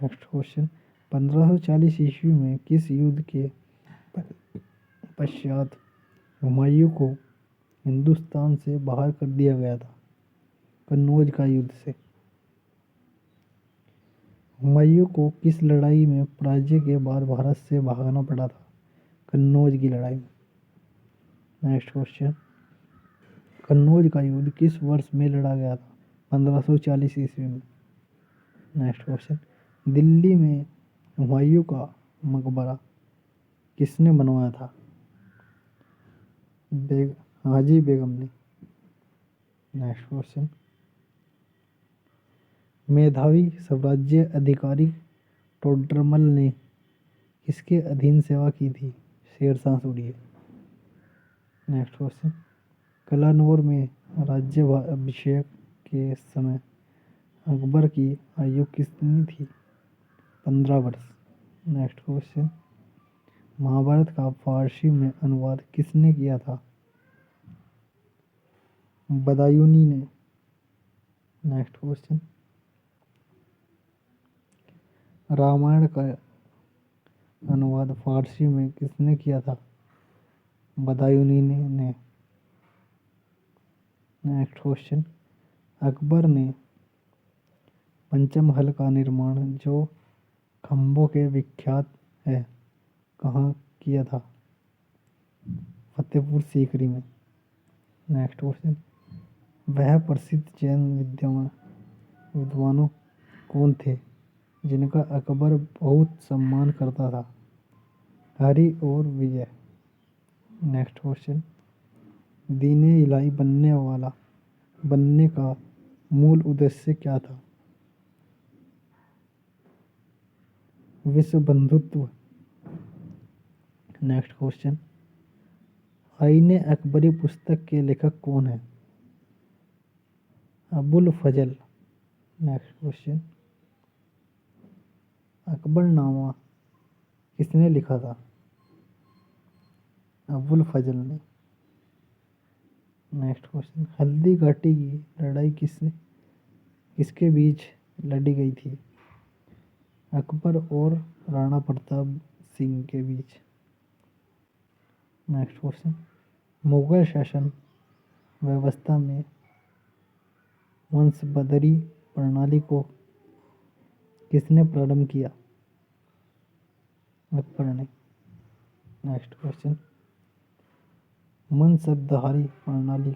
नेक्स्ट क्वेश्चन, 1540 ईस्वी में किस युद्ध के पश्चात हुमायूं को हिंदुस्तान से बाहर कर दिया गया था? कन्नौज का युद्ध से। हुमायूं को किस लड़ाई में पराजय के बाद भारत से भागना पड़ा था? कन्नौज की लड़ाई में। नेक्स्ट क्वेश्चन, कन्नौज का युद्ध किस वर्ष में लड़ा गया था? 1540 ईस्वी में। नेक्स्ट क्वेश्चन, दिल्ली में हुमायूं का मकबरा किसने बनवाया था? हाजी बेगम ने। नेक्स्ट क्वेश्चन, मेधावी साम्राज्य अधिकारी टोडरमल ने किसके अधीन सेवा की थी? शेर शाह सूरी। नेक्स्ट क्वेश्चन, कलानौर में राज्याभिषेक के समय अकबर की आयु कितनी थी? 15 वर्ष। नेक्स्ट क्वेश्चन, महाभारत का फारसी में अनुवाद किसने किया था? बदायूनी ने। नेक्स्ट क्वेश्चन, रामायण का अनुवाद फारसी में किसने किया था? बदायूनी ने। नेक्स्ट क्वेश्चन, अकबर ने पंचमहल का निर्माण जो खंभों के विख्यात है कहाँ किया था? फतेहपुर सीकरी में। नेक्स्ट क्वेश्चन, वह प्रसिद्ध जैन विद्वानों कौन थे जिनका अकबर बहुत सम्मान करता था? हरि और विजय। नेक्स्ट क्वेश्चन, दीन इलाही बनने का मूल उद्देश्य क्या था? विश्व बंधुत्व। नेक्स्ट क्वेश्चन, आईने अकबरी पुस्तक के लेखक कौन है? अबुल फजल। नेक्स्ट क्वेश्चन, अकबरनामा किसने लिखा था? अबुल फजल ने। नेक्स्ट क्वेश्चन, हल्दी घाटी की लड़ाई किसके बीच लड़ी गई थी? अकबर और राणा प्रताप सिंह के बीच। नेक्स्ट क्वेश्चन, मुगल शासन व्यवस्था में वंशबदरी प्रणाली को किसने प्रारंभ किया? अकबर ने। नेक्स्ट क्वेश्चन, मनसबदारी प्रणाली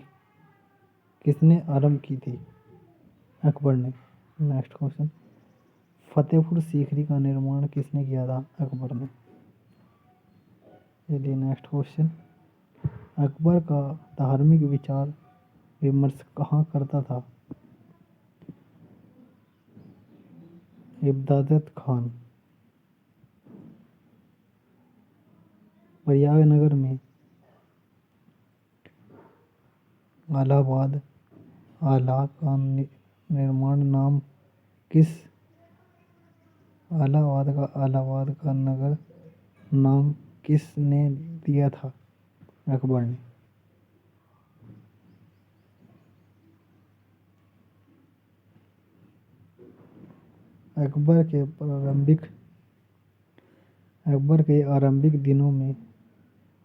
किसने आरंभ की थी? अकबर ने। नेक्स्ट क्वेश्चन, फतेहपुर सीकरी का निर्माण किसने किया था? अकबर ने। चलिए नेक्स्ट क्वेश्चन, अकबर का धार्मिक विचार विमर्श कहाँ करता था? इबादत खान। प्रयागनगर में इलाहाबाद आला का निर्माण नाम किस इलाहाबाद का नगर नाम किसने दिया था? अकबर ने। अकबर के आरंभिक दिनों में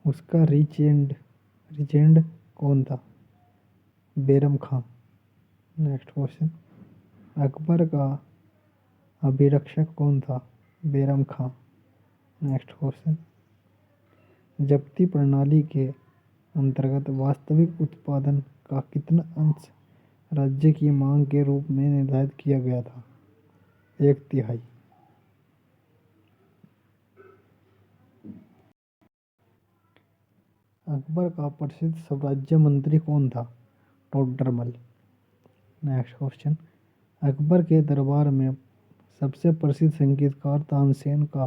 उसका रीजेंट कौन था? बैरम खां। नेक्स्ट क्वेश्चन, अकबर का अभिरक्षक कौन था? बैरम खां। नेक्स्ट क्वेश्चन, जब्ती प्रणाली के अंतर्गत वास्तविक उत्पादन का कितना अंश राज्य की मांग के रूप में निर्धारित किया गया था? 1/3। अकबर का प्रसिद्ध स्वराज्य मंत्री कौन था? टोडरमल। नेक्स्ट क्वेश्चन, अकबर के दरबार में सबसे प्रसिद्ध संगीतकार तानसेन का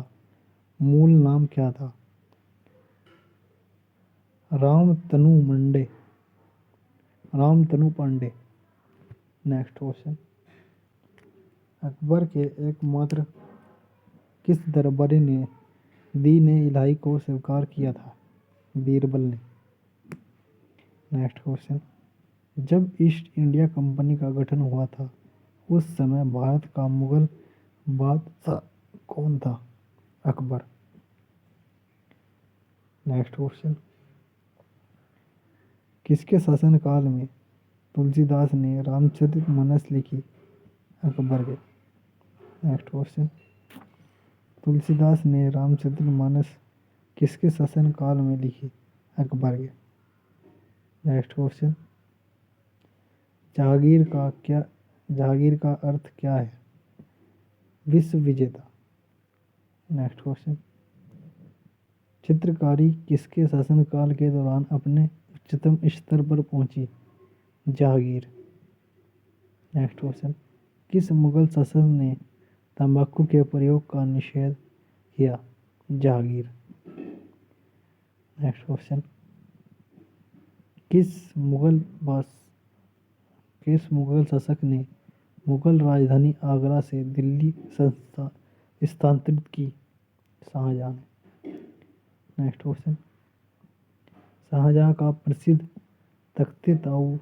मूल नाम क्या था? रामतनु पांडे। नेक्स्ट क्वेश्चन, अकबर के एकमात्र किस दरबारी ने दीन ए इलाही को स्वीकार किया था? बीरबल ने। नेक्स्ट क्वेश्चन, जब ईस्ट इंडिया कंपनी का गठन हुआ था उस समय भारत का मुगल बादशाह कौन था? अकबर। नेक्स्ट क्वेश्चन, किसके शासनकाल में तुलसीदास ने रामचरितमानस लिखी? अकबर के। नेक्स्ट क्वेश्चन, तुलसीदास ने रामचरितमानस किसके शासनकाल में लिखी? अकबर के। नेक्स्ट क्वेश्चन, जहांगीर का अर्थ क्या है? विश्व विजेता। नेक्स्ट क्वेश्चन, चित्रकारी किसके शासनकाल के दौरान अपने उच्चतम स्तर पर पहुंची? जहांगीर। नेक्स्ट क्वेश्चन, किस मुगल शासक ने तंबाकू के प्रयोग का निषेध किया? जहांगीर। नेक्स्ट क्वेश्चन, किस मुगल शासक ने मुगल राजधानी आगरा से दिल्ली स्थानांतरित की? शाहजहां ने। नेक्स्ट क्वेश्चन, शाहजहां का प्रसिद्ध तख्ते ताऊस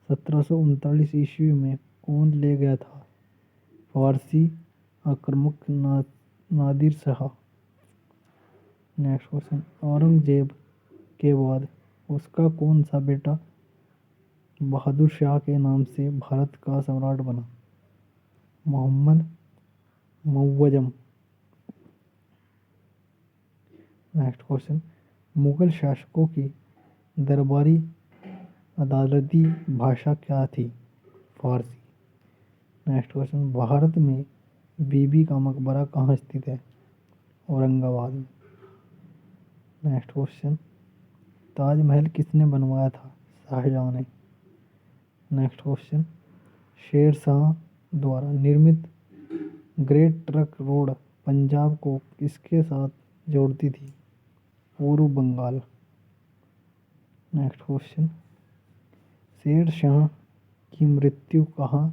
1739 ईस्वी में कौन ले गया था? फारसी आक्रमक नादिर शाह। नेक्स्ट क्वेश्चन, औरंगजेब के बाद उसका कौन सा बेटा बहादुर शाह के नाम से भारत का सम्राट बना? मोहम्मद मुअज्जम। नेक्स्ट क्वेश्चन, मुगल शासकों की दरबारी अदालती भाषा क्या थी? फारसी। नेक्स्ट क्वेश्चन, भारत में बीबी का मकबरा कहाँ स्थित है? औरंगाबाद में। नेक्स्ट क्वेश्चन, ताजमहल किसने बनवाया था? शाहजहां ने। नेक्स्ट क्वेश्चन, शेर शाह द्वारा निर्मित ग्रेट ट्रंक रोड पंजाब को किसके साथ जोड़ती थी? पूर्व बंगाल। नेक्स्ट क्वेश्चन, शेर शाह की मृत्यु कहाँ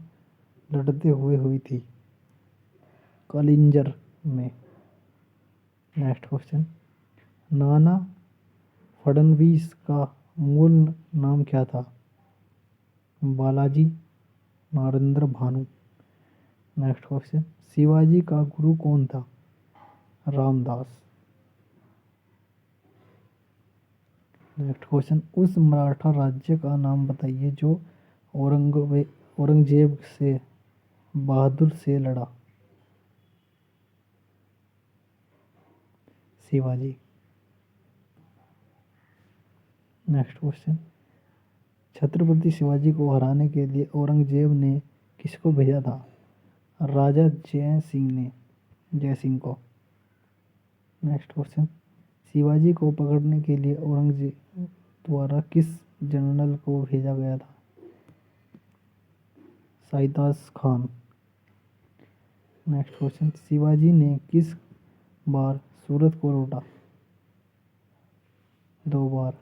लड़ते हुए हुई थी? कलिंजर में। नेक्स्ट क्वेश्चन, नाना फडणवीस का मूल नाम क्या था? बालाजी नरेंद्र भानु। नेक्स्ट क्वेश्चन, शिवाजी का गुरु कौन था? रामदास। नेक्स्ट क्वेश्चन, उस मराठा राज्य का नाम बताइए जो औरंगजेब से बहादुर से लड़ा? शिवाजी। नेक्स्ट क्वेश्चन, छत्रपति शिवाजी को हराने के लिए औरंगजेब ने किसको भेजा था? राजा जय सिंह को। नेक्स्ट क्वेश्चन, शिवाजी को पकड़ने के लिए औरंगजेब द्वारा किस जनरल को भेजा गया था? सैयदास खान। नेक्स्ट क्वेश्चन, शिवाजी ने किस बार सूरत को लूटा? 2 बार।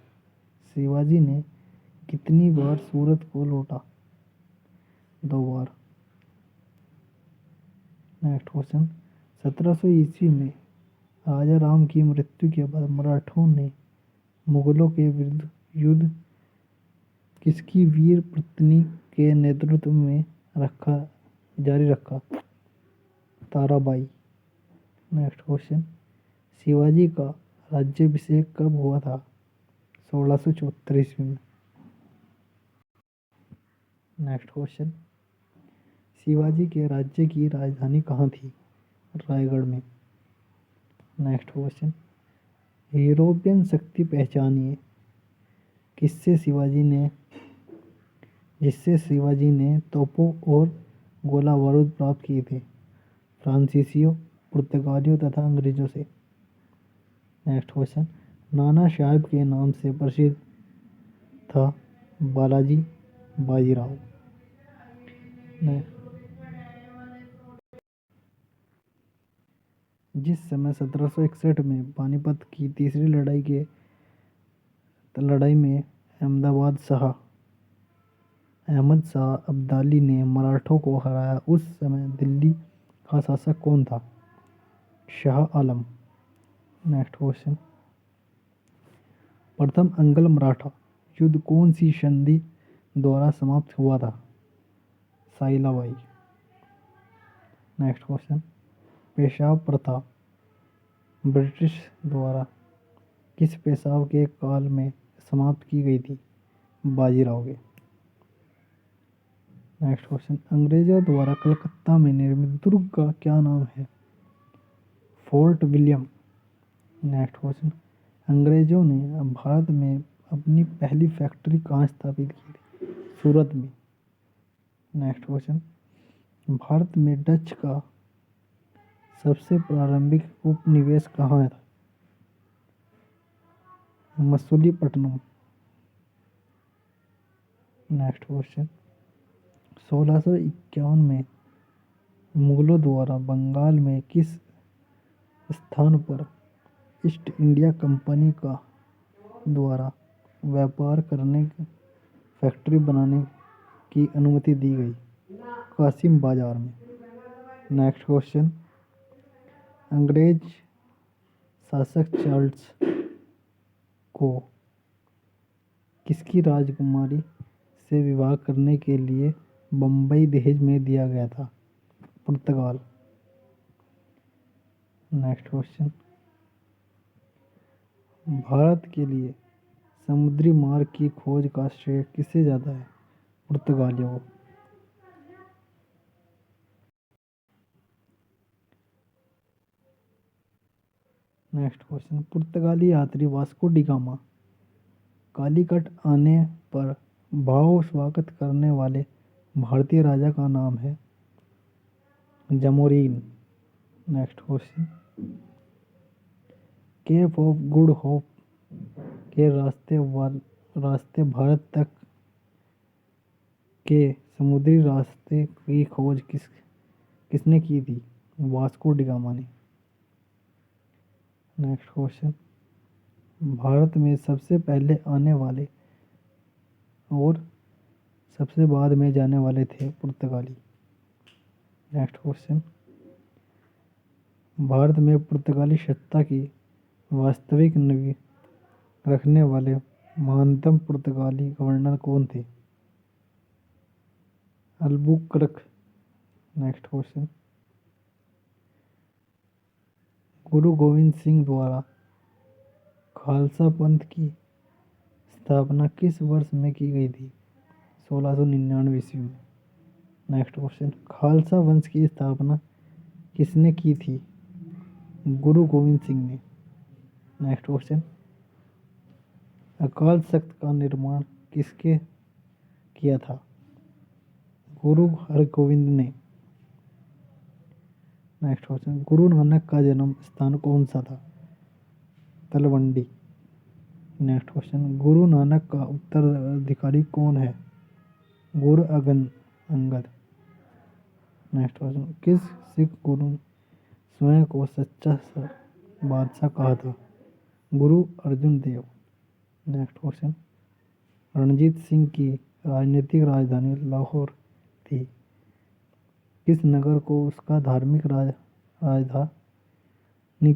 शिवाजी ने कितनी बार सूरत को लूटा? 2 बार। नेक्स्ट क्वेश्चन, 1700 ईस्वी में राजा राम की मृत्यु के बाद मराठों ने मुगलों के विरुद्ध युद्ध किसकी वीर पत्नी के नेतृत्व में जारी रखा? ताराबाई। नेक्स्ट क्वेश्चन, शिवाजी का राज्याभिषेक कब हुआ था? 1674 ईस्वी में। नेक्स्ट क्वेश्चन, शिवाजी के राज्य की राजधानी कहाँ थी? रायगढ़ में। नेक्स्ट क्वेश्चन, यूरोपियन शक्ति पहचानिए जिससे शिवाजी ने तोपों और गोला बारूद प्राप्त किए थे? फ्रांसीसियों, पुर्तगालियों तथा अंग्रेजों से। नेक्स्ट क्वेश्चन, नाना साहब के नाम से प्रसिद्ध था बालाजी बाजीराव। जिस समय 1761 में पानीपत की तीसरी लड़ाई में अहमद शाह अब्दाली ने मराठों को हराया। उस समय दिल्ली का शासक कौन था? शाह आलम। नेक्स्ट क्वेश्चन, प्रथम अंग्ल मराठा युद्ध कौन सी संधि द्वारा समाप्त हुआ था? साइलाबाई। नेक्स्ट क्वेश्चन, पेशाब प्रथा ब्रिटिश द्वारा किस पेशवा के काल में समाप्त की गई थी? बाजीराव के। नेक्स्ट क्वेश्चन, अंग्रेजों द्वारा कलकत्ता में निर्मित दुर्ग का क्या नाम है? Fort William. नेक्स्ट क्वेश्चन, अंग्रेजों ने भारत में अपनी पहली फैक्ट्री कहाँ स्थापित की थी? सूरत में। नेक्स्ट क्वेश्चन, भारत में डच का सबसे प्रारंभिक उपनिवेश कहाँ था? मसूलीपट्टनम। नेक्स्ट क्वेश्चन, 1651 में मुगलों द्वारा बंगाल में किस स्थान पर ईस्ट इंडिया कंपनी का द्वारा व्यापार करने फैक्ट्री बनाने की अनुमति दी गई? कासिम बाजार में। नेक्स्ट क्वेश्चन, अंग्रेज शासक चार्ल्स को किसकी राजकुमारी से विवाह करने के लिए बम्बई दहेज में दिया गया था? पुर्तगाल। नेक्स्ट क्वेश्चन, भारत के लिए समुद्री मार्ग की खोज का श्रेय किसे जाता है? पुर्तगालियों को। नेक्स्ट क्वेश्चन, पुर्तगाली यात्री वास्को डी गामा कालीकट आने पर भाव स्वागत करने वाले भारतीय राजा का नाम है? Zamorin. Next question, Cape of Good Hope के रास्ते भारत तक के समुद्री रास्ते की खोज किसने की थी? वास्को डी गामा ने। नेक्स्ट क्वेश्चन, भारत में सबसे पहले आने वाले और सबसे बाद में जाने वाले थे पुर्तगाली। नेक्स्ट क्वेश्चन, भारत में पुर्तगाली सत्ता की वास्तविक नींव रखने वाले महानतम पुर्तगाली गवर्नर कौन थे? अल्बुकर्क। नेक्स्ट क्वेश्चन, गुरु गोविंद सिंह द्वारा खालसा पंथ की स्थापना किस वर्ष में की गई थी? 1699 ईस्वी में। नेक्स्ट क्वेश्चन, खालसा वंश की स्थापना किसने की थी? गुरु गोविंद सिंह ने। नेक्स्ट क्वेश्चन, अकाल तख्त का निर्माण किसके किया था? गुरु हरगोविंद ने। नेक्स्ट क्वेश्चन, गुरु नानक का जन्म स्थान कौन सा था? तलवंडी। नेक्स्ट क्वेश्चन, गुरु नानक का उत्तराधिकारी कौन है? गुरु अंगद। नेक्स्ट क्वेश्चन, किस सिख गुरु ने स्वयं को सच्चा बादशाह कहा था? गुरु अर्जुन देव। नेक्स्ट क्वेश्चन, रणजीत सिंह की राजनीतिक राजधानी लाहौर थी। किस नगर को उसका धार्मिक राजधानी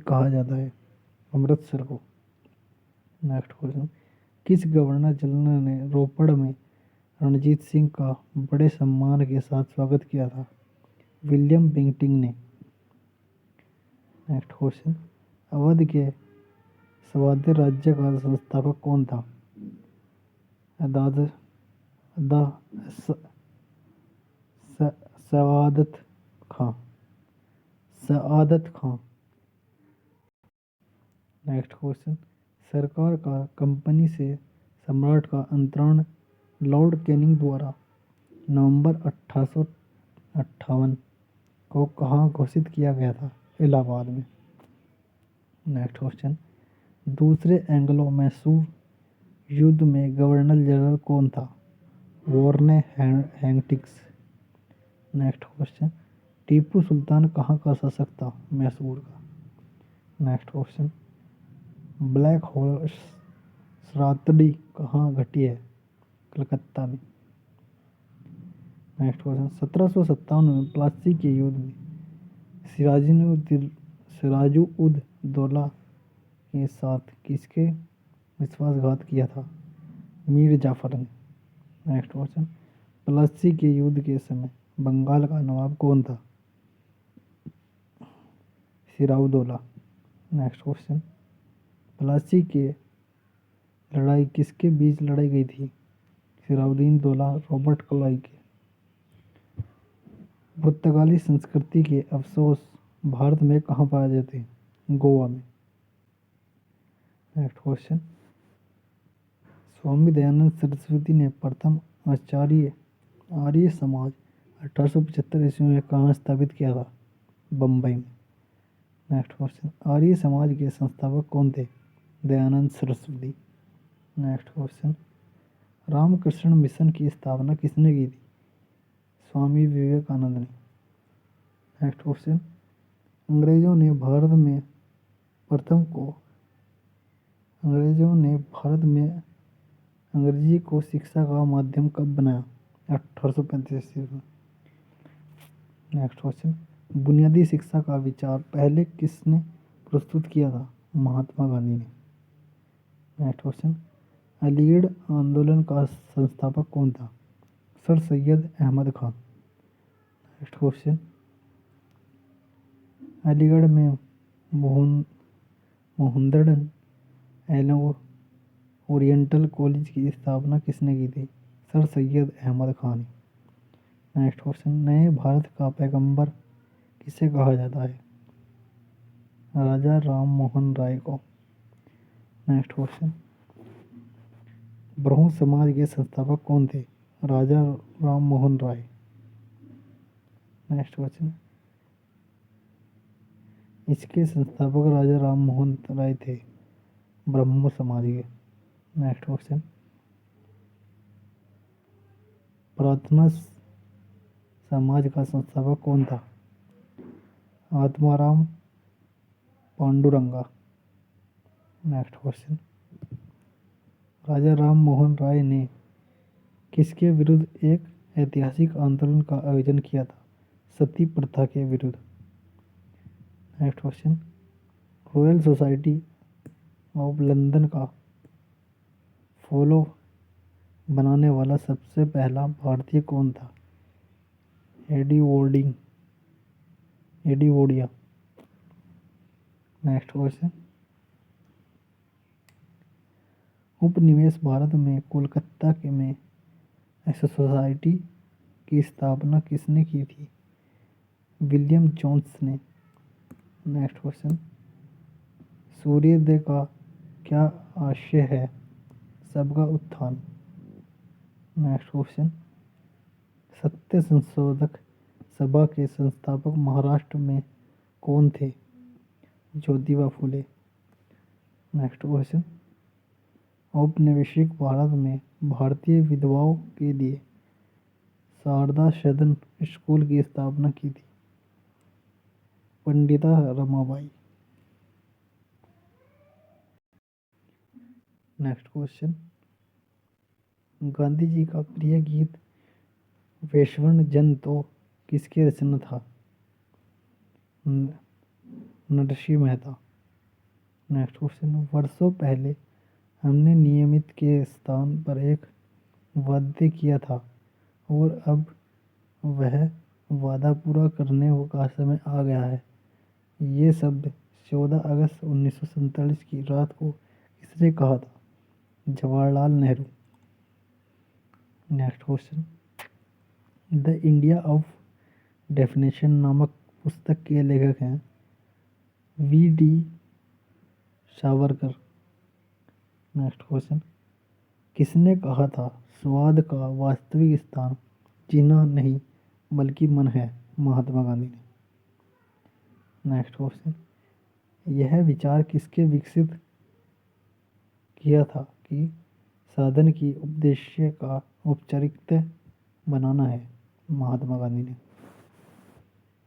कहा जाता है? अमृतसर को। नेक्स्ट क्वेश्चन, किस गवर्नर जनरल ने रोपड़ में रणजीत सिंह का बड़े सम्मान के साथ स्वागत किया था? विलियम बेंटिंक ने। नेक्स्ट क्वेश्चन, अवध के स्वायत्त राज्य का संस्थापक कौन था? सआदत खां। नेक्स्ट क्वेश्चन, सरकार का कंपनी से सम्राट का अंतरण लॉर्ड कैनिंग द्वारा नवंबर 1858 को कहाँ घोषित किया गया था? इलाहाबाद में। नेक्स्ट क्वेश्चन, दूसरे एंग्लो मैसूर युद्ध में गवर्नर जनरल कौन था? Warren Hastings. Next question, Tipu Sultan कहाँ का शासक था? मैसूर का। Next question, black horse tragedy कहाँ घटी है? कलकत्ता में। नेक्स्ट क्वेश्चन 1757 में प्लासी के युद्ध में सिराजुद्दौला के साथ किसके विश्वासघात किया था? मीर जाफर ने। नेक्स्ट क्वेश्चन प्लासी के युद्ध के समय बंगाल का नवाब कौन था? सिराजुद्दौला। नेक्स्ट क्वेश्चन प्लासी के लड़ाई किसके बीच लड़ाई गई थी? सिराजुद्दौला रॉबर्ट क्लाइव के। पुर्तगाली संस्कृति के अवशेष भारत में कहाँ पाए जाते हैं? गोवा में। नेक्स्ट क्वेश्चन स्वामी दयानंद सरस्वती ने प्रथम आचार्य आर्य समाज 1875 ईस्वी में कहाँ स्थापित किया था? बम्बई में। नेक्स्ट क्वेश्चन आर्य समाज के संस्थापक कौन थे? Dayanand Saraswati. Next question Ramakrishna Mission की स्थापना किसने की थी? स्वामी विवेकानंद ने। नेक्स्ट क्वेश्चन अंग्रेजों ने भारत में अंग्रेजी को शिक्षा का माध्यम कब बनाया? 1835 ईस्वी में। नेक्स्ट क्वेश्चन बुनियादी शिक्षा का विचार पहले किसने प्रस्तुत किया था? महात्मा गांधी ने। नेक्स्ट क्वेश्चन अलीगढ़ आंदोलन का संस्थापक कौन था? Sir Syed Ahmed Khan. Next question Aligarh में मोहनदन एंग्लो ओरिएंटल कॉलेज की स्थापना किसने की थी? Sir Syed Ahmed Khan. Next question नए भारत का पैगंबर किसे कहा जाता है? राजा राम मोहन राय को। नेक्स्ट क्वेश्चन ब्रह्म समाज के संस्थापक कौन थे? राजा राम मोहन राय। नेक्स्ट क्वेश्चन इसके संस्थापक राजा राम मोहन राय थे ब्रह्म समाज के। नेक्स्ट क्वेश्चन प्रार्थना समाज का संस्थापक कौन था? आत्माराम पांडुरंगा। नेक्स्ट क्वेश्चन राजा राम मोहन राय ने किसके विरुद्ध एक ऐतिहासिक आंदोलन का आयोजन किया था? सती प्रथा के विरुद्ध। Next question royal society of London का फॉलो बनाने वाला सबसे पहला भारतीय कौन था? AD video. नेक्स्ट क्वेश्चन उपनिवेश भारत में कोलकाता के में ऐसे सोसाइटी की स्थापना किसने की थी? विलियम जोन्स ने। नेक्स्ट क्वेश्चन सूर्योदय का क्या आशय है? सबका उत्थान। नेक्स्ट क्वेश्चन सत्य संशोधक सभा के संस्थापक महाराष्ट्र में कौन थे? ज्योतिबा फुले। नेक्स्ट क्वेश्चन औपनिवेशिक भारत में भारतीय विधवाओं के लिए शारदा सदन स्कूल की स्थापना की थी? पंडिता रमाबाई। नेक्स्ट क्वेश्चन गांधी जी का प्रिय गीत वैष्णव जन तो किसकी रचना था? नरसिंह मेहता। नेक्स्ट क्वेश्चन वर्षों पहले हमने नियमित के स्थान पर एक वादे किया था और अब वह वादा पूरा करने का समय आ गया है। ये शब्द 14 अगस्त 1947 की रात को किसने कहा था? Jawaharlal Nehru. Next question the India of definition नामक पुस्तक के लेखक हैं वी.डी. सावरकर। नेक्स्ट क्वेश्चन किसने कहा था स्वाद का वास्तविक स्थान चिन्ह नहीं बल्कि मन है? महात्मा गांधी ने। नेक्स्ट क्वेश्चन यह विचार किसके विकसित किया था कि साधन की उद्देश्य का औपचारिकता बनाना है? महात्मा गांधी ने।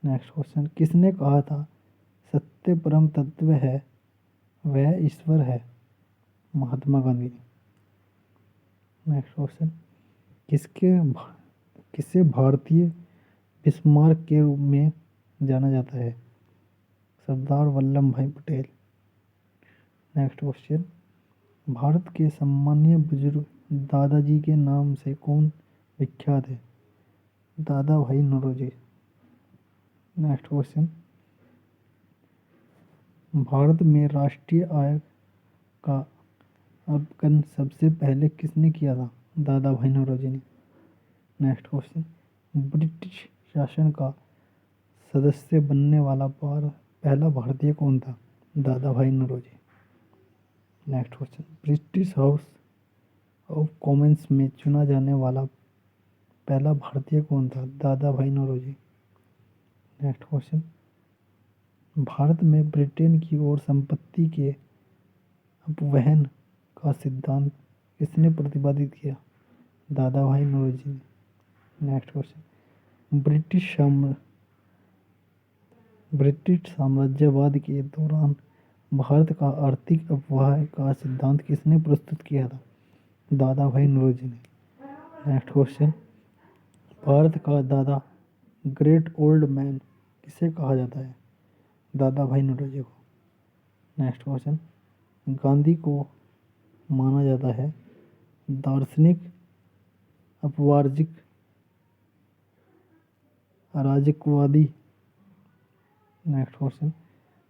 नेक्स्ट क्वेश्चन किसने कहा था सत्य परम तत्व है वह ईश्वर है? महात्मा गांधी ने। नेक्स्ट क्वेश्चन किसे भारतीय बिस्मार्क के रूप में जाना जाता है? सरदार वल्लभ भाई पटेल। नेक्स्ट क्वेश्चन, भारत के सम्मानीय बुजुर्ग दादाजी के नाम से कौन विख्यात है? दादा भाई नौरोजी। नेक्स्ट क्वेश्चन, भारत में राष्ट्रीय आय का आकलन सबसे पहले किसने किया था? दादा भाई नौरोजी ने। नेक्स्ट क्वेश्चन, ब्रिटिश शासन का सदस्य बनने वाला पहला भारतीय कौन था? Dadabhai Naoroji. Next question, British House of Commons में चुना जाने वाला पहला भारतीय कौन था? Dadabhai Naoroji. Next question, Bharat में ब्रिटेन की ओर संपत्ति के अपवहन का सिद्धांत किसने प्रतिपादित किया? दादा भाई नौरोजी ने। नेक्स्ट क्वेश्चन, ब्रिटिश साम्राज्यवाद के दौरान भारत का आर्थिक अपवाह का सिद्धांत किसने प्रस्तुत किया था? दादा भाई नौरोजी ने। नेक्स्ट क्वेश्चन, भारत का दादा ग्रेट ओल्ड मैन किसे कहा जाता है? दादा भाई नौरोजी को। नेक्स्ट क्वेश्चन, गांधी को माना जाता है दार्शनिक, अपवार्जिक, अराजकवादी। नेक्स्ट क्वेश्चन,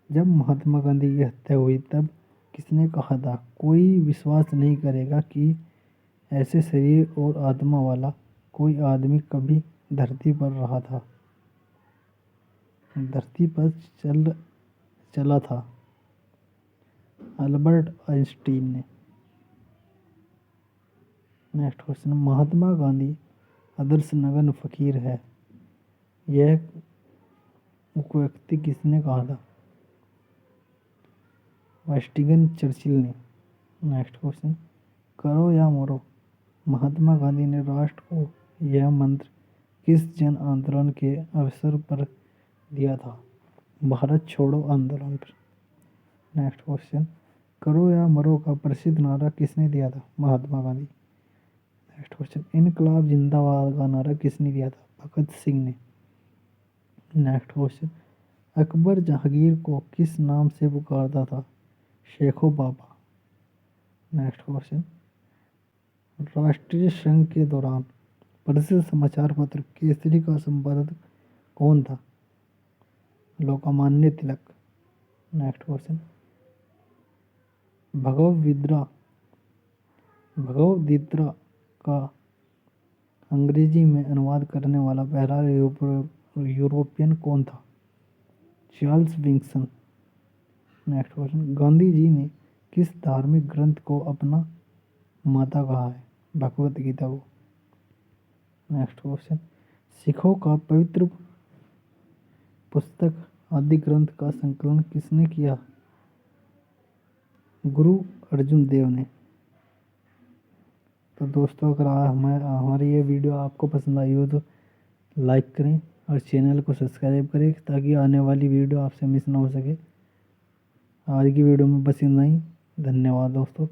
जब महात्मा गांधी की हत्या हुई तब किसने कहा था कोई विश्वास नहीं करेगा कि ऐसे शरीर और आत्मा वाला कोई आदमी कभी धरती पर रहा था, धरती पर चला था? अल्बर्ट आइंस्टीन ने। नेक्स्ट क्वेश्चन, महात्मा गांधी आदर्श नगन फकीर है, यह उक्ति किसने कहा था? विंस्टन चर्चिल ने। नेक्स्ट क्वेश्चन, करो या मरो, महात्मा गांधी ने राष्ट्र को यह मंत्र किस जन आंदोलन के अवसर पर दिया था? भारत छोड़ो आंदोलन पर। नेक्स्ट क्वेश्चन, करो या मरो का प्रसिद्ध नारा किसने दिया था? महात्मा गांधी। नेक्स्ट क्वेश्चन, इनकलाब जिंदाबाद का नारा किसने दिया था? भगत सिंह ने। नेक्स्ट क्वेश्चन, अकबर जहांगीर को किस नाम से पुकारता था? शेखो बाबा। नेक्स्ट क्वेश्चन, राष्ट्रीय संघ के दौरान प्रसिद्ध समाचार पत्र केसरी का संपादक कौन था? लोकमान्य तिलक। नेक्स्ट क्वेश्चन, भगवद्गीता का अंग्रेजी में अनुवाद करने वाला पहला यूरोपियन कौन था? Charles Wilson. Next question, Gandhi ji ने किस धार्मिक ग्रंथ को अपना माता कहा है? भगवद गीता को। नेक्स्ट क्वेश्चन, सिखों का पवित्र पुस्तक आदि ग्रंथ का संकलन किसने किया? गुरु अर्जुन देव ने। तो दोस्तों, अगर हमारी ये वीडियो आपको पसंद आई हो तो लाइक करें और चैनल को सब्सक्राइब करें ताकि आने वाली वीडियो आपसे मिस ना हो सके। आज की वीडियो में बस इतना ही। धन्यवाद दोस्तों।